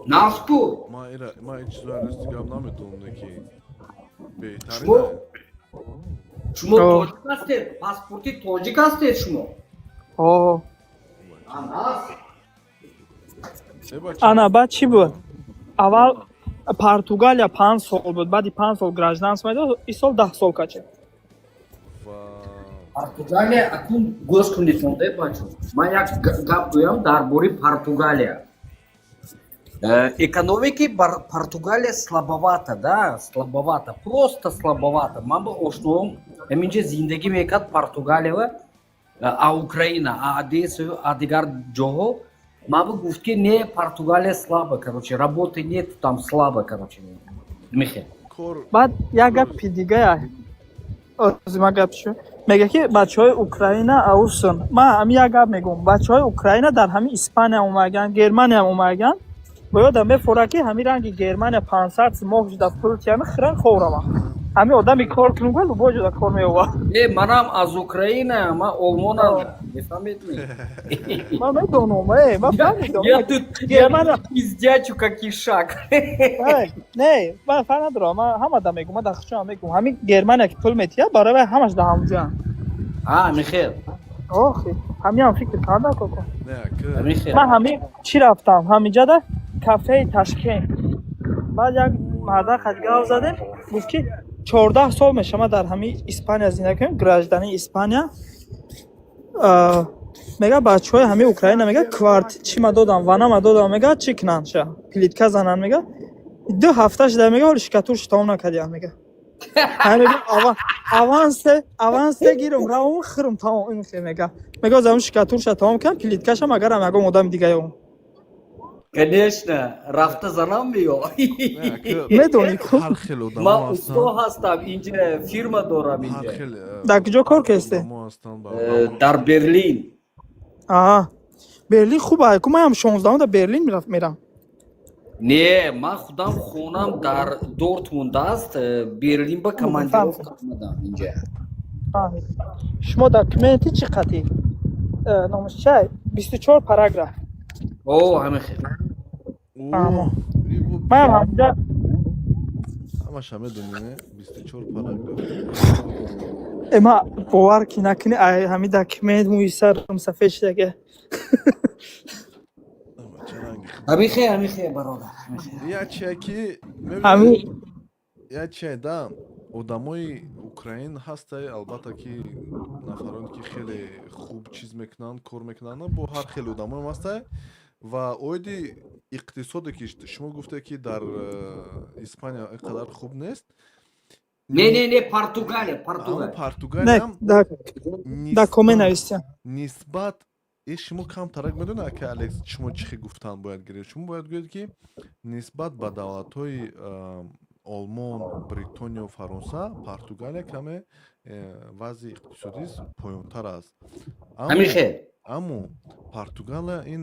ناسکو ما هیچ چیز رو انستگرام نمیدونم که بهتره شما نه شما توجیک هستید پاسپورتی توجیک هستید شما آه ای بچه انا بعد چی بود اول پرتغالیا 5 سال بود بعد 5 سال گراجدانس میداد این سال 10 سال کچه پرتغالیا اکنون گوش کنید сонде бачо من یک گپ گویم درباره پرتغالیا экономики португалия слабовата да слабовата просто слабовата من با ошноам همینجا زندگی میکرد پرتغالیا و украина одессу а дигар ҷоҳо من бы гуфт ки не португалия слабо короче работы нет там слабо короче михе بعد یک گپ دیگه از ما گپ شو میگه که بچهای اوکراینا اوسن من هم یک گپ میگم بچهای اوکراینا در همین اسپانیا اومدن گرمانیا هم اومدن باید هم بفوره که همین رنگ گرمانیا 500 ماه جدا پروتیان خرن خورما ҳамин одами кор кунга лубо ҷуда кор меова. منم از اوکراینه من آلمانم میفهمید Ман медонам, ман фаҳмидам. я тут Германия. пиздячу как ишак Не, ман фарқ надорам. Ман ҳамада мегум, ман дахчам мегум. Ҳамин Германия ки пул метия, барои ҳамаш да ҳамҷоян. михел Охи, ҳамиам фикр карда коко. نه که михел Ман ҳамин чӣ рафтам? Ҳаминҷада кафеи Ташкент. Баъд як марда хат гап задем, гуфт ки 14 сол меша ман дар ҳамин Испания зиндагӣ мекунам, граждани Испания. Мега бачаҳои ҳамин Украина мега кварт чӣ ма додам, вана ма додам, мега чӣ кунанд ша? Плитка зананд мега. 2 ҳафта шуда мега ҳоли шикатурш тамом накардиам мега. Мега авансе гирам, равм хирм тамом ин хе мега. Мега замун шикатурша тамом кардам, плиткашам агарам ягон одами дигаём. конечно рафта занам биё نه که медонӣ ку هر خیلی من آدم усто ҳастам инҷа фирма дорам هر инҷа خیلی дар куҷо кор кесте? آدم هستن дар берлин Аҳа. Берлин хуб ку ман ҳам 16 да Берлин мерам. не ман худам хонам дар дортмунд аст берлин ба командировка омадам инҷа Шумо документи чӣ қати? Номаш чай? 24 параграф. о ҳамин хел Амо. Ман ҳамҷа همش همه دنیا 24 پاراگراف ема бовар ки накунӣ ҳамин документ мӯи сарам сафед шудага. ҳамин хел бародар ҳамин хел یا چیه که ҳамин یا چیه دا одамои украин ҳастай албатта ки нафарон ки хеле хуб чиз мекунанд кор мекунанд бо ҳар хеле одамои ҳастай ва оиди иқтисоде ки шумо гуфте ки дар испания инқадар хуб нест не португалия португалия да коме навистем. нисбат шумо камтарак медонед ки алекс шумо чӣ хел гуфтан бояд гиред шумо бояд гӯед ки нисбат ба давлатҳои олмон бритония фаронса португалия каме вазъи иқтисодӣ поёнтар аст ҳамин хел аммо португалия ин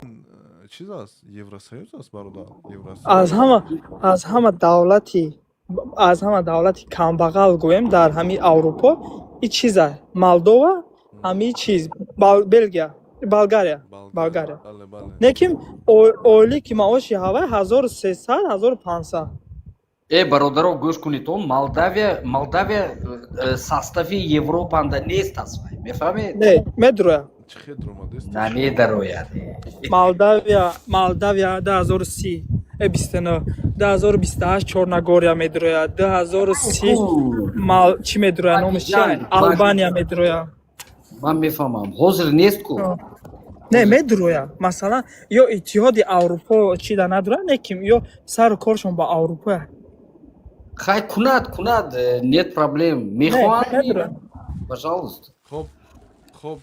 чиз аст евросоюз аст бародар аз ҳама давлати камбағал гӯем дар ҳамин аврупо и чиза Молдова ҳамин чиз Белгия Болгария лекин ойлики маоши ҳавай 1300-1500 бародаро гӯш кунед то молдавия состави европанда нест аст мефаҳмед не медроя чӣ хел дромадест на медарояд Молдавия 2030 29 2028 Чорногория медроя 2030 чӣ медроя номаш чия Албания медроя ман мефаҳмам ҳозир нест ку не медроя масалан ё иттиҳоди аврупо чӣ да надроя лекин ё сару коршон ба аврупоя хай кунад нет проблем мехоҳанд пожалуйста хоб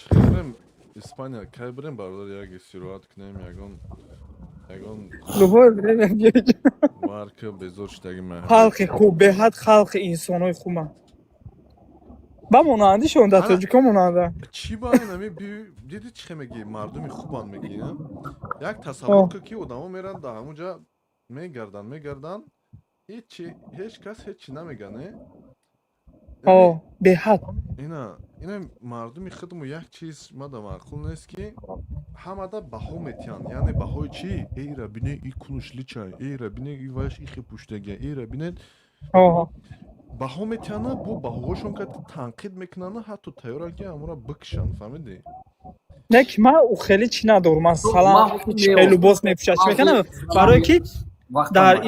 чӣ хел бирем испания кай бирем бародар як истироҳат кунем ягон марка безор шудаги халқи хуб беҳад халқи инсонои хубам ба монандишон дар тоҷикон монанда чӣ байнами диди чӣ хел мегӣ мардуми хубанд мегӣ як тасаввур кӯ ки одамо меранд дар ҳамонҷа мегарданд ҳеҷ кас ҳечӣ намега не беҳад ина мардуми худмо як чиз мада маъқул нест ки ҳамада баҳо метиҳанд яъне баҳои чӣ эйра бине и кунуш личай эйра бине и ваш ихе пуштагия эйра бинед баҳо метиҳанд бо баҳоҳошон ка танқид мекунанд ҳатто тайёранд ки амора бикшанд фаҳмидӣ неки ман хеле чӣ надорам масалан чӣ либос мепӯшад чӣ мекунам барое ки дар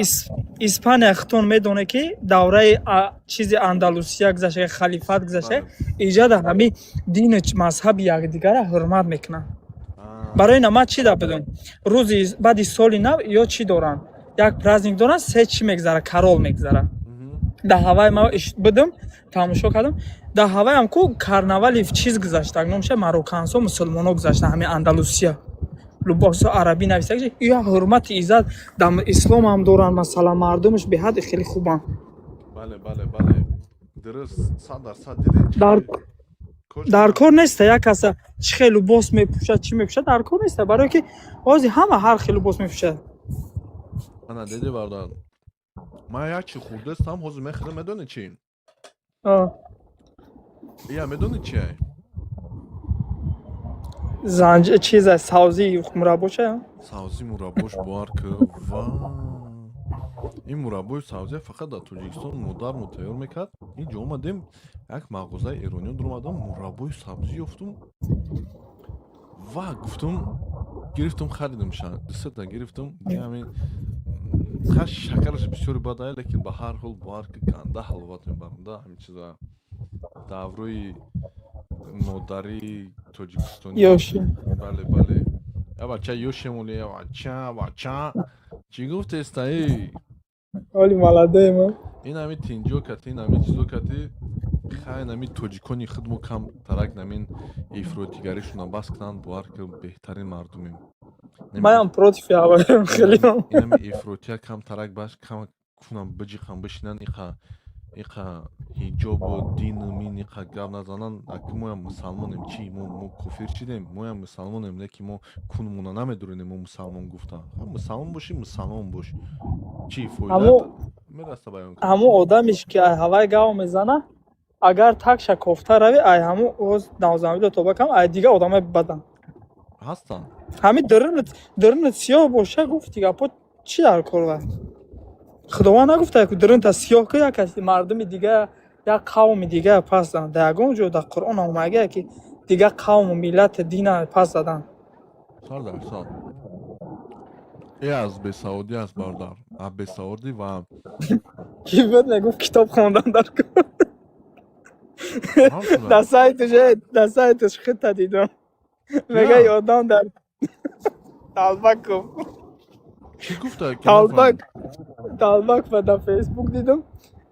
Испания хитон медоне ки давраи чизи Андалусия гузашта халифат гузашта иҷа дар ҳамин дину мазҳаби якдигара ҳурмат мекунанд барои ина ман чӣ да бидон рӯзи баъди соли нав ё чӣ доранд як праздник доранд се чӣ мегзара карол мегзара дар ҳавай ман бидум тамошо кардам дар ҳаваям ку карнавали чиз гузашта номша мароккансо мусулмоно гузашта ҳамин Андалусия либосо арабӣ нависта ё ҳурмати иззат дар ислом ҳам доранд масалан мардумаш беҳад хеле хубанд бале дуруст 100% диди дар кор неста як каса чӣ хел либос мепӯшад чӣ мепӯшад дар кор неста барое ки ҳозир ҳама ҳар хел либос мепӯшад ана диди бардар ман як чи хурдестам ҳозир мехӯрам медонӣ чӣ? Я медонӣ чи? занҷ чиза савзи мураббоша савзи мураббош бовар ки ва ин мураббои савзе фақат дар Тоҷикистон модармо тайёр мекард. ин ҷо омадем як мағозаи эрониё дар омадам мураббои савзӣ ёфтум ва гуфтум гирифтум харидам дусета гирифтум ҳамин хаш шакараш бисёри бад ай лекин ба ҳар ҳол бовар ки ганда ҳаловат мебаранда ҳамин чиза даврӯи модари тоҷикистони ёши бале бале я бача ёшемули я бача чӣ гуфтеста ҳоли маладоема ин ҳамин тинҷо кати ин ҳамин чизо кати хайн ҳамин тоҷикони худмо кам тарак намин ифротигаришона бас кунанд бовар ки беҳтарин мардумем манам против ҳавоям хеле ин ҳамин ифротия кам тарак баш кам кунам биҷиқам бишинанд иқа ҳиҷобу дину мин иқа гап назананд аки моям мусалмонем чӣ мо кофир шидем моям мусалмонем лекин мо кунмона намедуренем мо мусалмон гуфта мусалмон бошӣ мусалмон бош чӣ фоида мераста баён ҳамун одамеш ки ҳавай гав мезана агар такша кофта равӣ ай ҳамун оз навзамида тобакам ай дига одамай бадан ҳастанд ҳамин дурнат сиёҳ боша гуфти гапо чӣ дар кор ва худованд нагуфта ки дурната сиёҳ ки як каси мардуми дига як қавми дига пас задан дар ягон ҷо дар қуръон омагая ки дига қавму миллати дина пас задан 100%. аз бесаводӣ аст бародар аз бесаводӣ ва ки буд мегуфт китоб хондан дар кор дар сайташ хита дидам мегай одам дар талбак гуфт чӣ гуфта талбак ва дар фейсбук дидам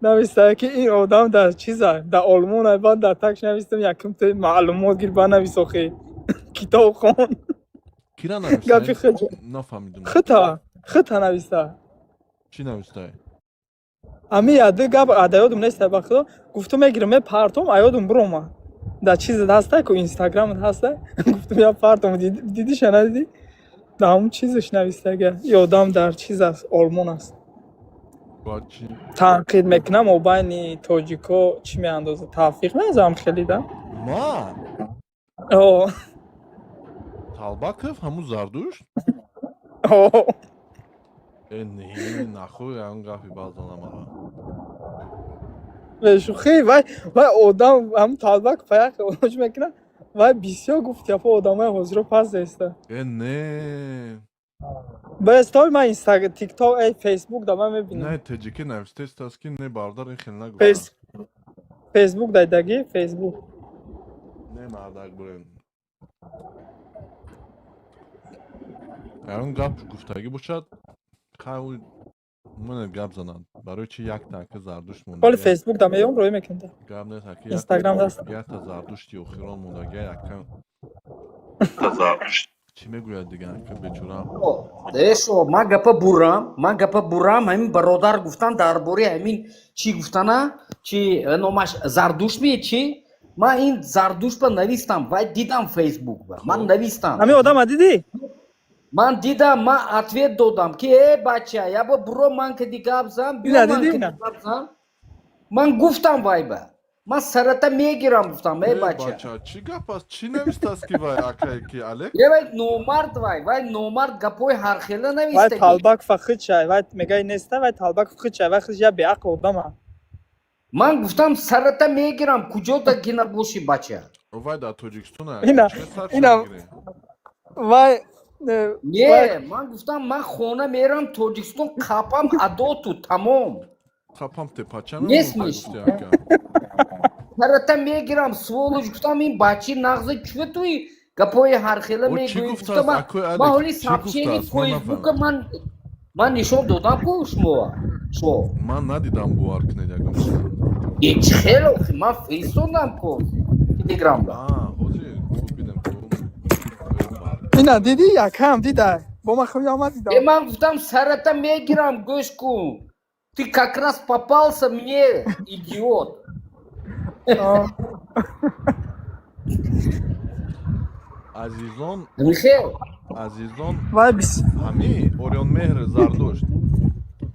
нависта ки ин одам дар чиза дар олмонай баъд дар такш навистам якумта маълумот гир банавис охи китоб хон кира гапи нафаҳмидум хита нависта чӣ навистай ами яды гап адаёдум неста ба худо гуфтум мегирам ме партом аёдум бирома дар чизат ҳастай ку инстаграмат ҳастай гуфтум я партом диди шанадиди дар ҳамун чизаш навистага ёдам дар чиз аст олмон аст танқид мекунам обайни тоҷико чӣ меандоза тавфиқ мезам хеле да ман талбаков ҳамун зардушт нахӯй он гафи базанамара бешухӣ вай одам ҳамун талбак паяк оҷ мекуна вай бисёр гуфт япо одамай ҳозиро пас деста не ба истои ман инстаграм тикток фейсбук да ман мебинам не таҷикӣ навистест ки не бародар ин хел нагуфта фейсбук дайдаги фейсбук не мардак бурен он гап гуфтагӣ бошад мане гап занад барои чи якта ки зардушт монда ҳоли фейсбук да меём рӯй мекунда гап нест ки инстаграм даст якта зардушти охирон мондага якка чӣ мегӯяд дига ки бечора дешо ман гапа бурам ҳамин бародар гуфтан дар бораи ҳамин чӣ гуфтана чӣ номаш зардушт ме чӣ ман ин зардуштба навистам вай дидам фейсбук ман навистам ҳамин одама дидӣ ман дидам ман ответ додам ки бача яба буро ман ки гап зан ман гуфтам вайба ман сарата мегирам гуфтам бача чӣ гап аст чӣ навистааст ки вай акай ки алек вай номард вай номард гапои ҳархела нависта вай талбак фахидшай вай мегай неста вай талбак фахидшай вай хиш я беақл одама ман гуфтам сарата мегирам куҷо да гина боши бача вай дар тоҷикистон вай не ман гуфтам ман хона мерам тоҷикистон қапам адоту тамом қапам тепача несмеш сарата мегирам суолуш гуфтам ин бачи нағзи чӯтуи гапои ҳархела мегӯи гуфтам ман ҳоли сабчени фейсбука ман нишон додам ку шумо ман надидам бовар кунед ягон чӣ хело ман фиристодам ку телеграмда ина диди якам дидай бо ман хои омад дидам ман гуфтам сарата мегирам гӯш кун ты как раз попался мне идиот азизон вай ҳамин орёнмеҳр зардошт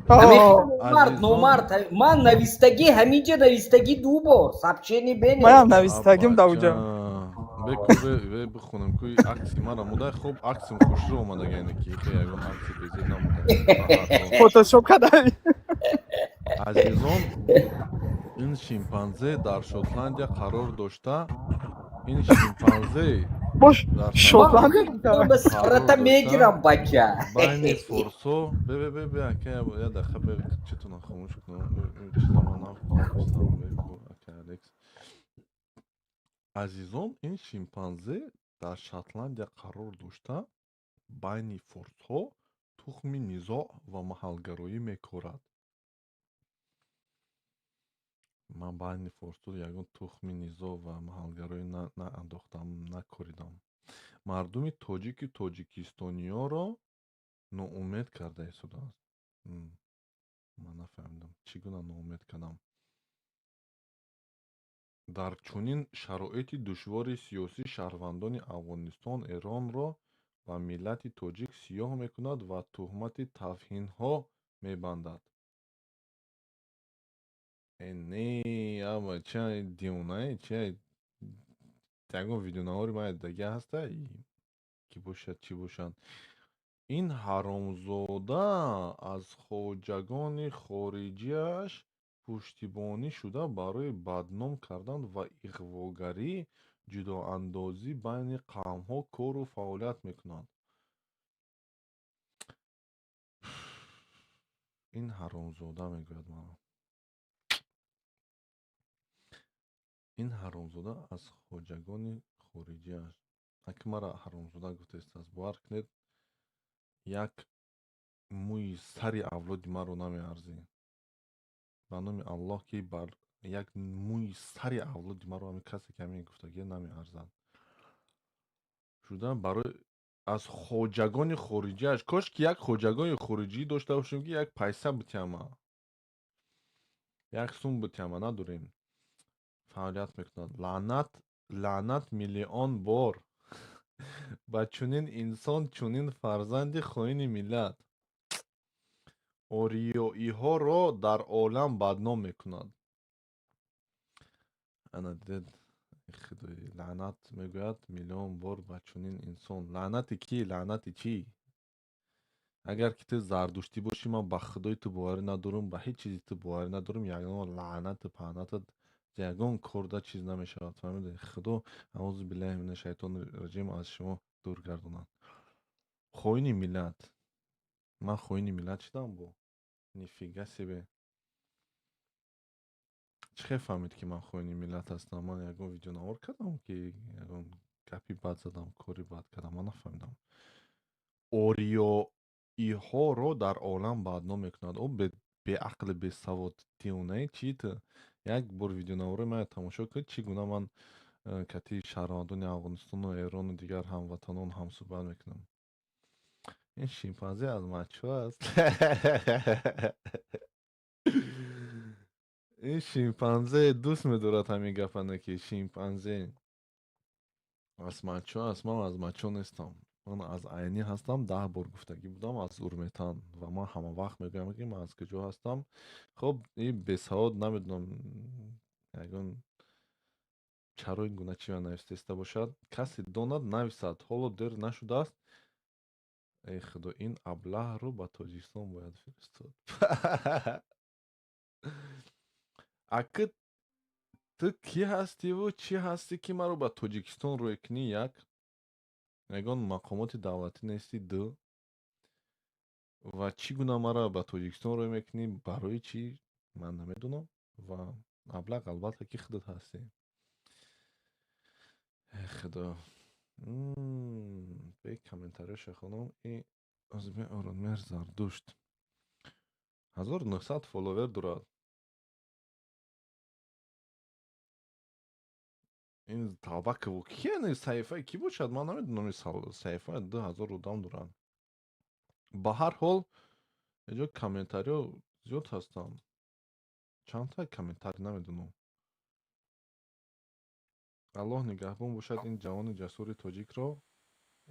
آه. номард ман навистагӣ ҳаминҷа навистагӣ 2 бор сабчени бене маям навистагим давҷа беку бихунем ку акси мара мудай хуб аксим хушрӯ омадагайне ки хе ягон акси безид намуда фотошоп кадаи азизон ин шимпанзе дар шотландия қарор дошта ин шимпанзе бош дар шотландия ба сарата мегирам бача байни форсо бе ака я даха бе читона хомӯш кунам чиза ман нафаҳмистам беку ака алекс азизон ин шимпанзе дар шотландия қарор дошта байни форсҳо тухми низоъ ва маҳалгароӣ мекорад ман байни форсҳо ягон тухми низоъ ва маҳалгароӣ наандохтам накоридам мардуми тоҷики тоҷикистониёро ноумед карда истодааст ман нафаҳмидам чӣ гуна ноумед кардам дар чунин шароити душвори сиёсӣ шаҳрвандони афғонистон эронро ба миллати тоҷик сиёҳ мекунад ва тӯҳмати тавҳинҳо мебандад не ама ча дионае ча ягон видеонавори ман дага ҳаста ки бошад чӣ бошад ин ҳаромзода аз хоҷагони хориҷиаш пуштибонӣ шуда барои бадном кардан ва иғвогарӣ ҷудоандозӣ байни қавмҳо кору фаъолият мекунад ин ҳаромзода мегӯяд ман ин ҳаромзода аз хоҷагони хориҷиаш аки мара ҳаромзода гуфтаистааст бовар кунед як мӯи сари авлоди маро намеарзӣ ба номи аллоҳ ки бар як мӯи сари авлоди маро ҳамин касе ки ҳамин гуфтагӣ намеарзад шуда барои аз хоҷагони хориҷиаш кошки як хоҷагони хориҷӣ дошта бошем ки як пайса битиама як сум битиама надорем фаъолият мекунад лаънат миллион бор ба чунин инсон чунин фарзанди хоини миллат ориёиҳоро дар олам бадном мекунад ана дидед худои лаънат мегӯяд миллион бор ба чунин инсон лаънати ки лаънати чӣ агар ки ту зардуштӣ бошӣ ман ба худои ту боварӣ надорам ба ҳеҷ чизи ту боварӣ надорам ягон лаънату паънатат ягон корда чиз намешавад фаҳмиде худо аъузу биллаҳи мина шайтони раҷим аз шумо дур гардонад хоини миллат ман хоини миллат шудам бо нифига себе чӣ хел фаҳмид ки ман хоини миллат ҳастам ман ягон видеонавор кардам ки ягон гапи бад задам кори бад кардам ман нафаҳмидам ориёиҳоро дар олам бадном мекунад о беақли бесавод дионаи чӣ ту як бор видеонавораи ман тамошо кунед чӣ гуна ман кати шаҳрвандони афғонистону эрону дигар ҳамватанон ҳамсуҳбат мекунам ин шимпанзе аз мачо аст ин шимпанзе дӯст медорад ҳамин гапане ки шимпанзе аз мачо аст ман аз мачо нестам ман аз айнӣ ҳастам 10 бор гуфтагӣ будам аз урметан ва ман ҳама вақт мегӯям ки ман аз куҷо ҳастам хуб ин бесавод намедонам ягон чаро ин гуна чӣ нависта бошад касе донад нависад ҳоло дер нашудааст эй худо ин аблаҳро ба тоҷикистон бояд фиристод аки ту кӣ ҳастиву чӣ ҳастӣ ки маро ба тоҷикистон рӯекунӣ ягон мақомоти давлатӣ нести ду ва чӣ гуна маро ба тоҷикистон рӯй мекунӣ барои чӣ ман намедонам ва аблақ албатта ки худат ҳастӣ худо бе комментариёша хонам и озме оронмер зардушт 1900 фолловер дорад ин талбакову кияни саҳифаи кӣ бошад ман намедонам саҳифаи 2000 одам дорад ба ҳар ҳол инҷо комментариё зиёд ҳастанд чандта комментари намедонам аллоҳ нигаҳбон бошад ин ҷавони ҷасури тоҷикро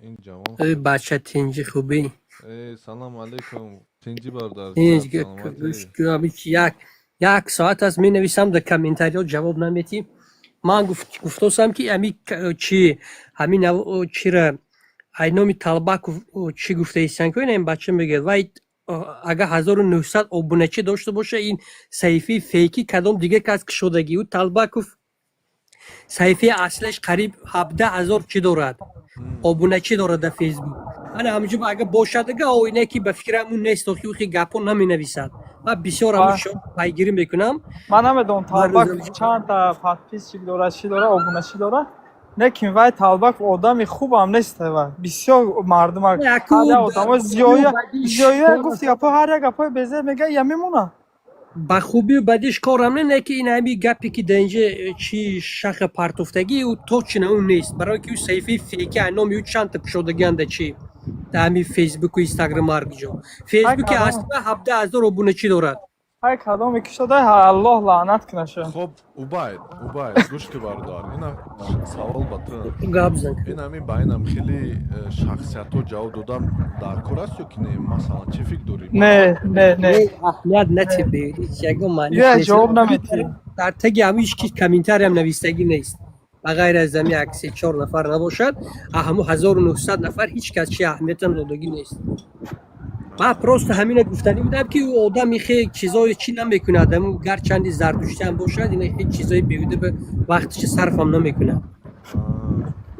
ин ҷавон бача тинҷи хубӣ салому алайкум тинҷи бародар тинҷ саломатӣ як соат аст менависам дар комментариҳо ҷавоб наметӣ ман гуфтосам ки чи ҳамин чира айноми Талбаков чӣ гуфтаистан ки ин бача мегӯяд вай агар 1900 обуначӣ дошта боша ин саҳифаи фейки кадом дигар кас кушодагӣ Талбаков саҳифаи аслаш қариб 17 000 чӣ дорад обуначӣ дорад дар фейсбук ана ҳамҷо агар бошад ага оине ки ба фикрамун нест охи ухи гапо наменависад ман бисёр ҳамаша пайгирӣ мекунам ман намедонам Талбаков чанда подписчик дорад чӣ дорад обуначӣ дорад лекин вай Талбаков одами хубам нест вай бисёр мардум одамои зиёя гуфти гапо ҳар як гапои безе мега я мемонад ба хубию бадиш корам не ки ин ҳами гапе ки дар инҷа чи шаха партофтагӣ точно он нест барое ки саҳифаи фейки номи ӯ чандта кушодагианда чи дар ҳами фейсбуку инстаграм ҳарҷо фейсбуки асла 17 000 обуначӣ дорад ҳай кадоме кушода аллоҳ лаънат кунаша хоб убайд гӯш ки бародар ина савол ба ту гап зан ин ҳамин ба инам хеле шахсиятҳо ҷавоб додам дар кор аст ё ки не масалан чӣ фикр дорӣ не аҳмият натиби ягон маъниш я нест ҷавоб наметӣ дар таги ҳамиш ки комментариям навистагӣ нест ба ғайр аз ами як 3-4 нафар набошад ҳамо 1900 нафар ҳеҷ кас чи аҳамиятам додагӣ нест ман просто ҳамина гуфтанӣ будам ки ӯ одами хеле чизое чӣ намекунад гарчанди зардуштиам бошад ин хеле чизои беҳуда ба вақташи сарфам намекунад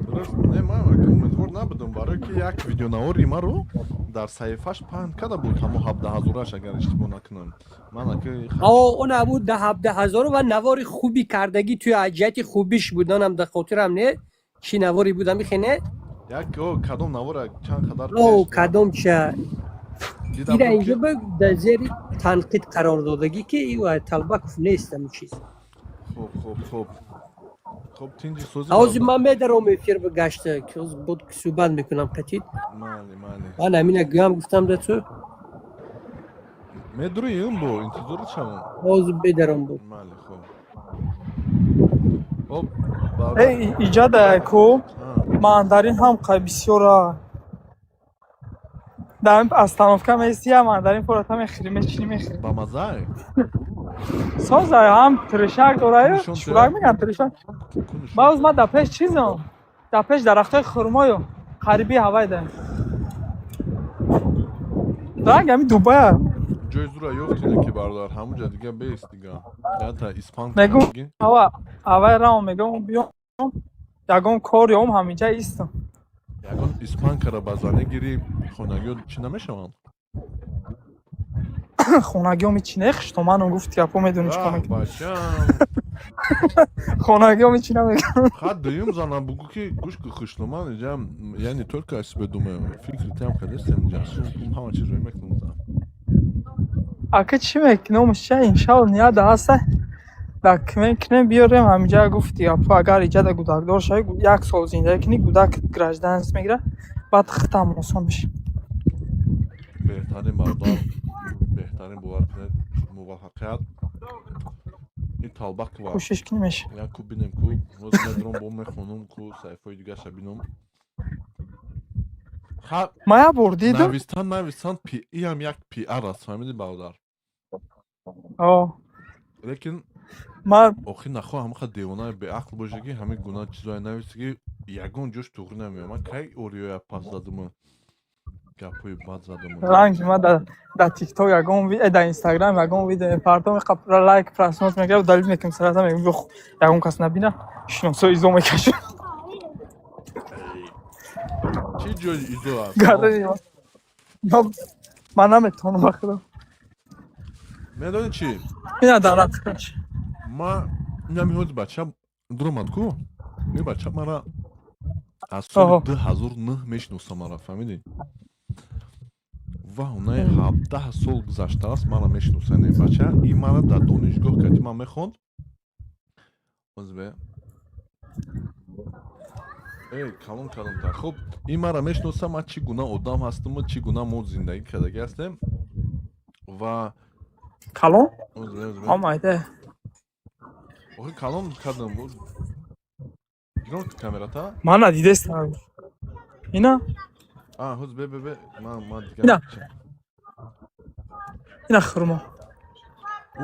дуруст не ман умедвор набудам барое ки як видеонавори маро дар саҳифааш паҳн карда буд ҳамо 17 000-аш агар иштибоҳ накунам ман он набуд да 17 000 ва навори хуби кардагӣ туи ҷиҳати хубиш буд онам дар хотирам не чӣ навори буд амихене як кадом навора чанд қадар кадом ча ира инҷо дар зери танқид қарор додагӣ ки Талбаков нест ҳамин чиз хоб тинҷи сӯзи ҳозир ман медаром эфир гашта ки ҳозир буд суҳбат мекунам қатид ман ҳамина гӯям гуфтам да ту медурӣм бо интизорат шавам ҳозир бедаром бо иҷада ку мандарин ҳам бисёра дар остановка меисти я мандарин фората мехӯрӣ мечини мехӯрӣ ба маззае соза ҳам трешак дораю шӯрак мегӯям трешак баъз ма дар пеш чизам дар пеш дарахтои хурмою қариби ҳавай дарем ранг ҳами дубая ҷои зура ёфтина ки бародар ҳамуҷа дига бест дига ята испан мегӯм ҳавай рамо мегӯм биём ягон кор ём ҳаминҷа истам ягон испанкара ба зане гирӣ хонагиё чӣ намешаванд хонагиё мечи нехӯшто ману гуфт гапо медони чӣ кор мекунам бачам хонагиё мечи намекунам хат дуюм зана бугӯ ки гӯш ки хӯшто ман инҷа яъне только себе думаю фикри тям кадестем инҷа ҳама чизро мекунам ака чӣ мекунам ча иншалла нияда ҳаста документ биёрем ҳаминҷа гуфти гапо агар иҷада гудакдор шавӣ 1 сол зиндагӣ кунӣ гудак гражданство мегирад баъд хитам осон мешавад беҳтарин бародар беҳтарин муваффақият ин Талбаков кӯшиш кунӣ мешавад як ку бинем ку ҳозир медорам бо мехонам ку саҳифаи дигаша бинам ма як бор дидам навистан иам як пиар аст фаҳмидӣ бародар лекин охир нахоҳ ҳамаха девона беақл боша ки ҳамин гуна чизое нависта ки ягон ҷош туғри намеоям ман кай ориёя пас задама гапои бад задама ранги ма дар тикток ягон дар инстаграм ягон видео мепартом лайк просмотр мегирам далил мекунам сарата мегӯм ёх ягон кас набина шиносо изо мекашам чӣ ҷои изо аст ман наметавонам бахӯрам медонӣ чӣ ина даратикаш ма инами ҳози бача дуромад ку ин бача мара аз соли 2009 мешиносам мара фаҳмидӣ ва онаи 17 сол гузаштааст мара мешиносад ин бача ин мара дар донишгоҳ кати ман мехонд калон калонтар хуб ин мара мешиносам ман чӣ гуна одам ҳастаму чӣ гуна мо зиндагӣ кардагӣ ҳастем ва калон омайда охи калон кардам гирон камерата ман надидестам اینا ҳуз бе ман дигар اینا чӣ? اینا خرما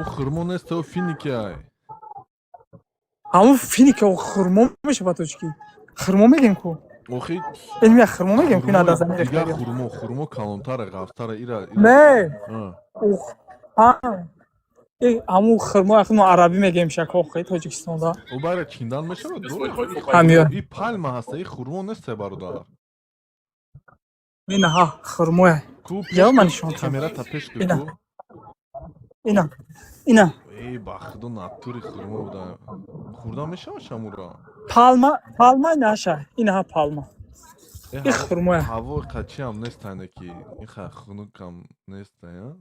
ӯ хурмо нест ӯ финикай. همون فینی که خرما میشه با توچکی خرما میگیم کو охи این میگه خرما میگیم که اینا دازن дигар میگه хурмо калонтара ғафтара ира نه А, اوه ها این همون خرما اخی ما عربی میگیم شکل خیلی تاجیکستان دا ӯ байра чиндан мешавад همین и палма ҳаста и хурмо несте бародар این ها خرما ку جواب من نشون камерата пеш اینا. ку اینا اینا ба худо натури хурмо буда хурда мешавад шамура پالما نشه این ها پالما این خرما ҳаво қачиам нестане ки ин ха хунукам нестая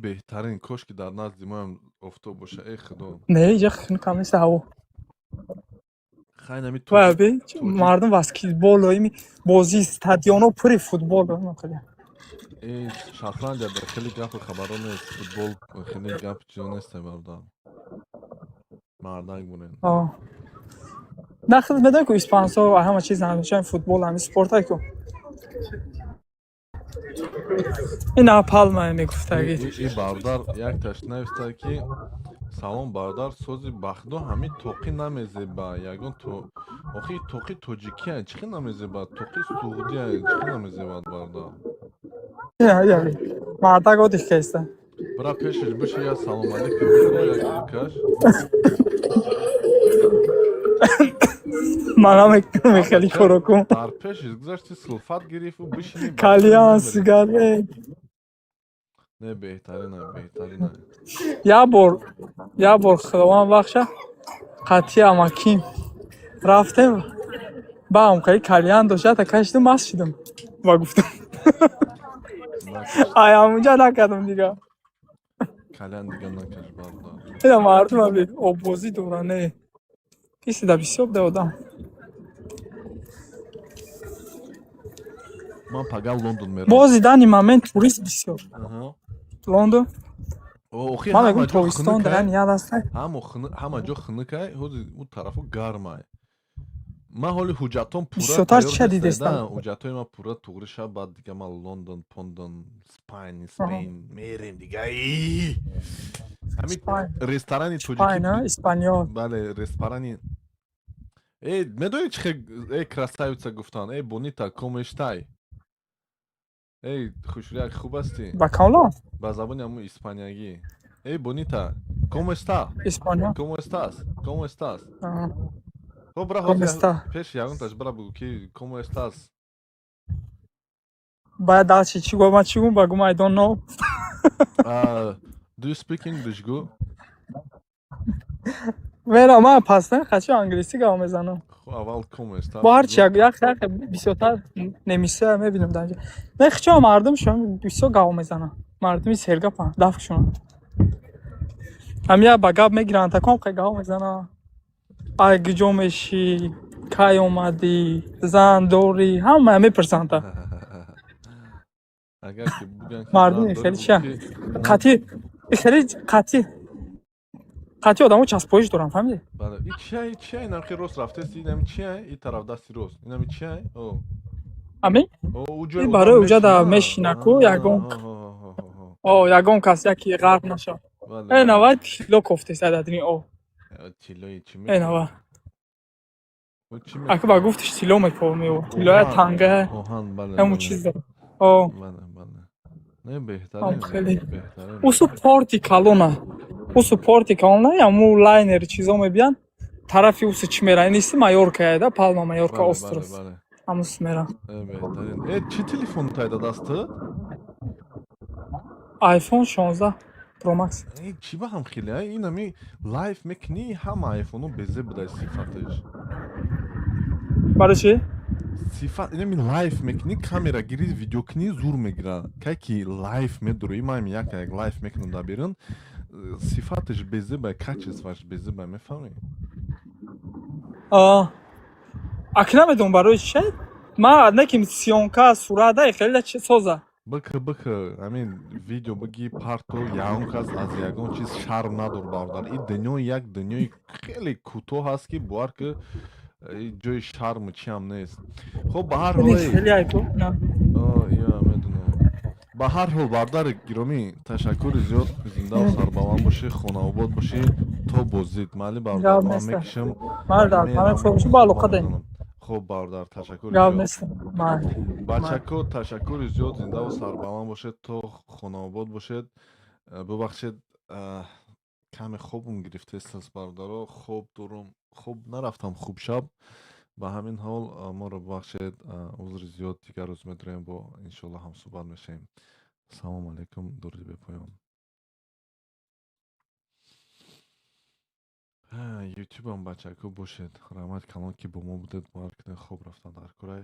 беҳтарин кошки дар назди моям офтоб боша худо نه اینجا خیلی کم نیست هوا хайнами و ببین مردم بسکتبال و این بازی استادیون و پری فوتبال دارن خیلی шотландия дар хеле гапи хабарон нест футбол хеле гап ҷо несте бародар мардак бурен نه خیلی بدون که اسپانسا و همه چیز همیشه فوتبال همه سپورت های که این ها پالما میگفتگی и бародар як таш нависта ки салом бародар сози бахдо ҳами тоқӣ намезеба ягон то охи тоқи тоҷикия чӣ хел намезеба тоқи суғдия чӣ хел намезебад бародар یا مردک ها دیگه هستن бира пешаш биши я салом алейкум як дукаш من هم خیلی کروکم дар пешаш гузашти силфат гирифу бишини کالیان سیگاره не беҳтарина یا بار خداوند بخشه قطعی اماکیم رفتم با هم که کالیان دوشه تا کشتم مست شدم و گفتم آیا اونجا نکردم دیگه калян дига накаш бародар اینا مردم هم بید آبازی دورانه کسی دا بسیاب دادم ман пагал лондон мерам بازی دانی момент турист بسیار لندن охи ما میگم توریستان دارن یاد هستن ҳама ҷо хунукай ҳози ӯ тарафу гармай ман ҳоли ҳуҷҷатом бисёртар чӣ дидестан ҳуҷҷатои ман пурра туғри шав баъд дига ман лондон пондон спейн мерем дига ҳамин ресторани тоҷикӣ испаниол бале ресторани медонӣ чӣ хел красавица гуфтан бонита комештай хушрӯяк хуб ҳастӣ ба камло ба забони ҳамун испаниягӣ бонита комо эста испаниол комо estás комо estás خب برا Como está? پیش یاگون تاش برا بگو که como estás باید داد چی گو من چی گو بگو I don't know do you speak English go میرم من پس نه خچی انگلیسی گام میزنم خب اول como estás با هر چی یک بسیارتر نمیشه میبینم در اینجا من خچی مردم شما بسیار گام میزنم مردمی سرگپن دفعشون همیا بگاب میگیرن تا کم که گام میزنم ای گجو میشی کای اومدی زن دوری همه میپرسن تا اگر که بگن مردمی خیلی چیه قطعی خیلی قطعی آدمو چسبایش دارم فهمیدی بله این چیه اینم که راست رفته سی اینم چیه این طرف دستی راست اینم چیه همین این برای اوجا دا میشینه کو یگون کس یکی غرق نشه این نوید کیلو کفته سدادنی چیلوی چی این نوید اگه با گفتش تیلو میپرمیو تیلوی تنگه همون چیز داره نه بهتره خیلی اوسو پارتی کالونه اوسو پارتی کالونه یا مو لاینر چیزا میبین طرفی اوسو چی میره نیستی مایورکا ده پالما مایورکا استروس هموس میره بهترین چی تلفن تایدا دسته آیفون 16 پرو مکس چی با هم خیلی این همی لایف میکنی هم آیفونو بزه بدای صفتش برای چی؟ صفت اینمی لایف میکنی کامera گیری ویدیو کنی زور میگیره که کی لایف میدروی مایم یک لایف میکنم دا بیرون صفتش بزه بای کچسوش بزه بای میفهمی اکنه میدون برای چی؟ ما نکیم سیونکا سوراده خیلی چی سوزه بکه همین ویدیو بگی پارتو یاون کس از یگون چیز شرم ندار باردار این دنیای یک دنیای خیلی کوتاه هست که بار که ҷои шарму чиам нест. Хуб ба ҳар ҳол خیلی айбу نه я медунам. ба ҳар ҳол бародари гиромӣ ташаккури зиёд, зиндаву сарбаланд бошӣ, хонаобод бошӣ то бозид. Майли бародар, گاو ман نیستم мекишам, مردم همه мерам, فروشی با علاقه худмон داریم мезанам. Хуб бародар, ташаккури گاو зиёд. نیستم من бачако ташаккури зиёд, зиндаву сарбаланд бошед, то хонаобод бошед. Бубахшед, каме хобум гирифтест бародаро, хоб дорум, хоб нарафтам хуб шаб. ба ҳамин ҳол моро бубахшед, узри зиёд, дигар рӯз медорем, бо иншоалло ҳамсуҳбат мешавем. Салому алайкум, дуруди бепоён. ютубам бачако бошед, раҳмат калон ки бо мо будед. Бовар кунед хоб рафтам дар кӯрай.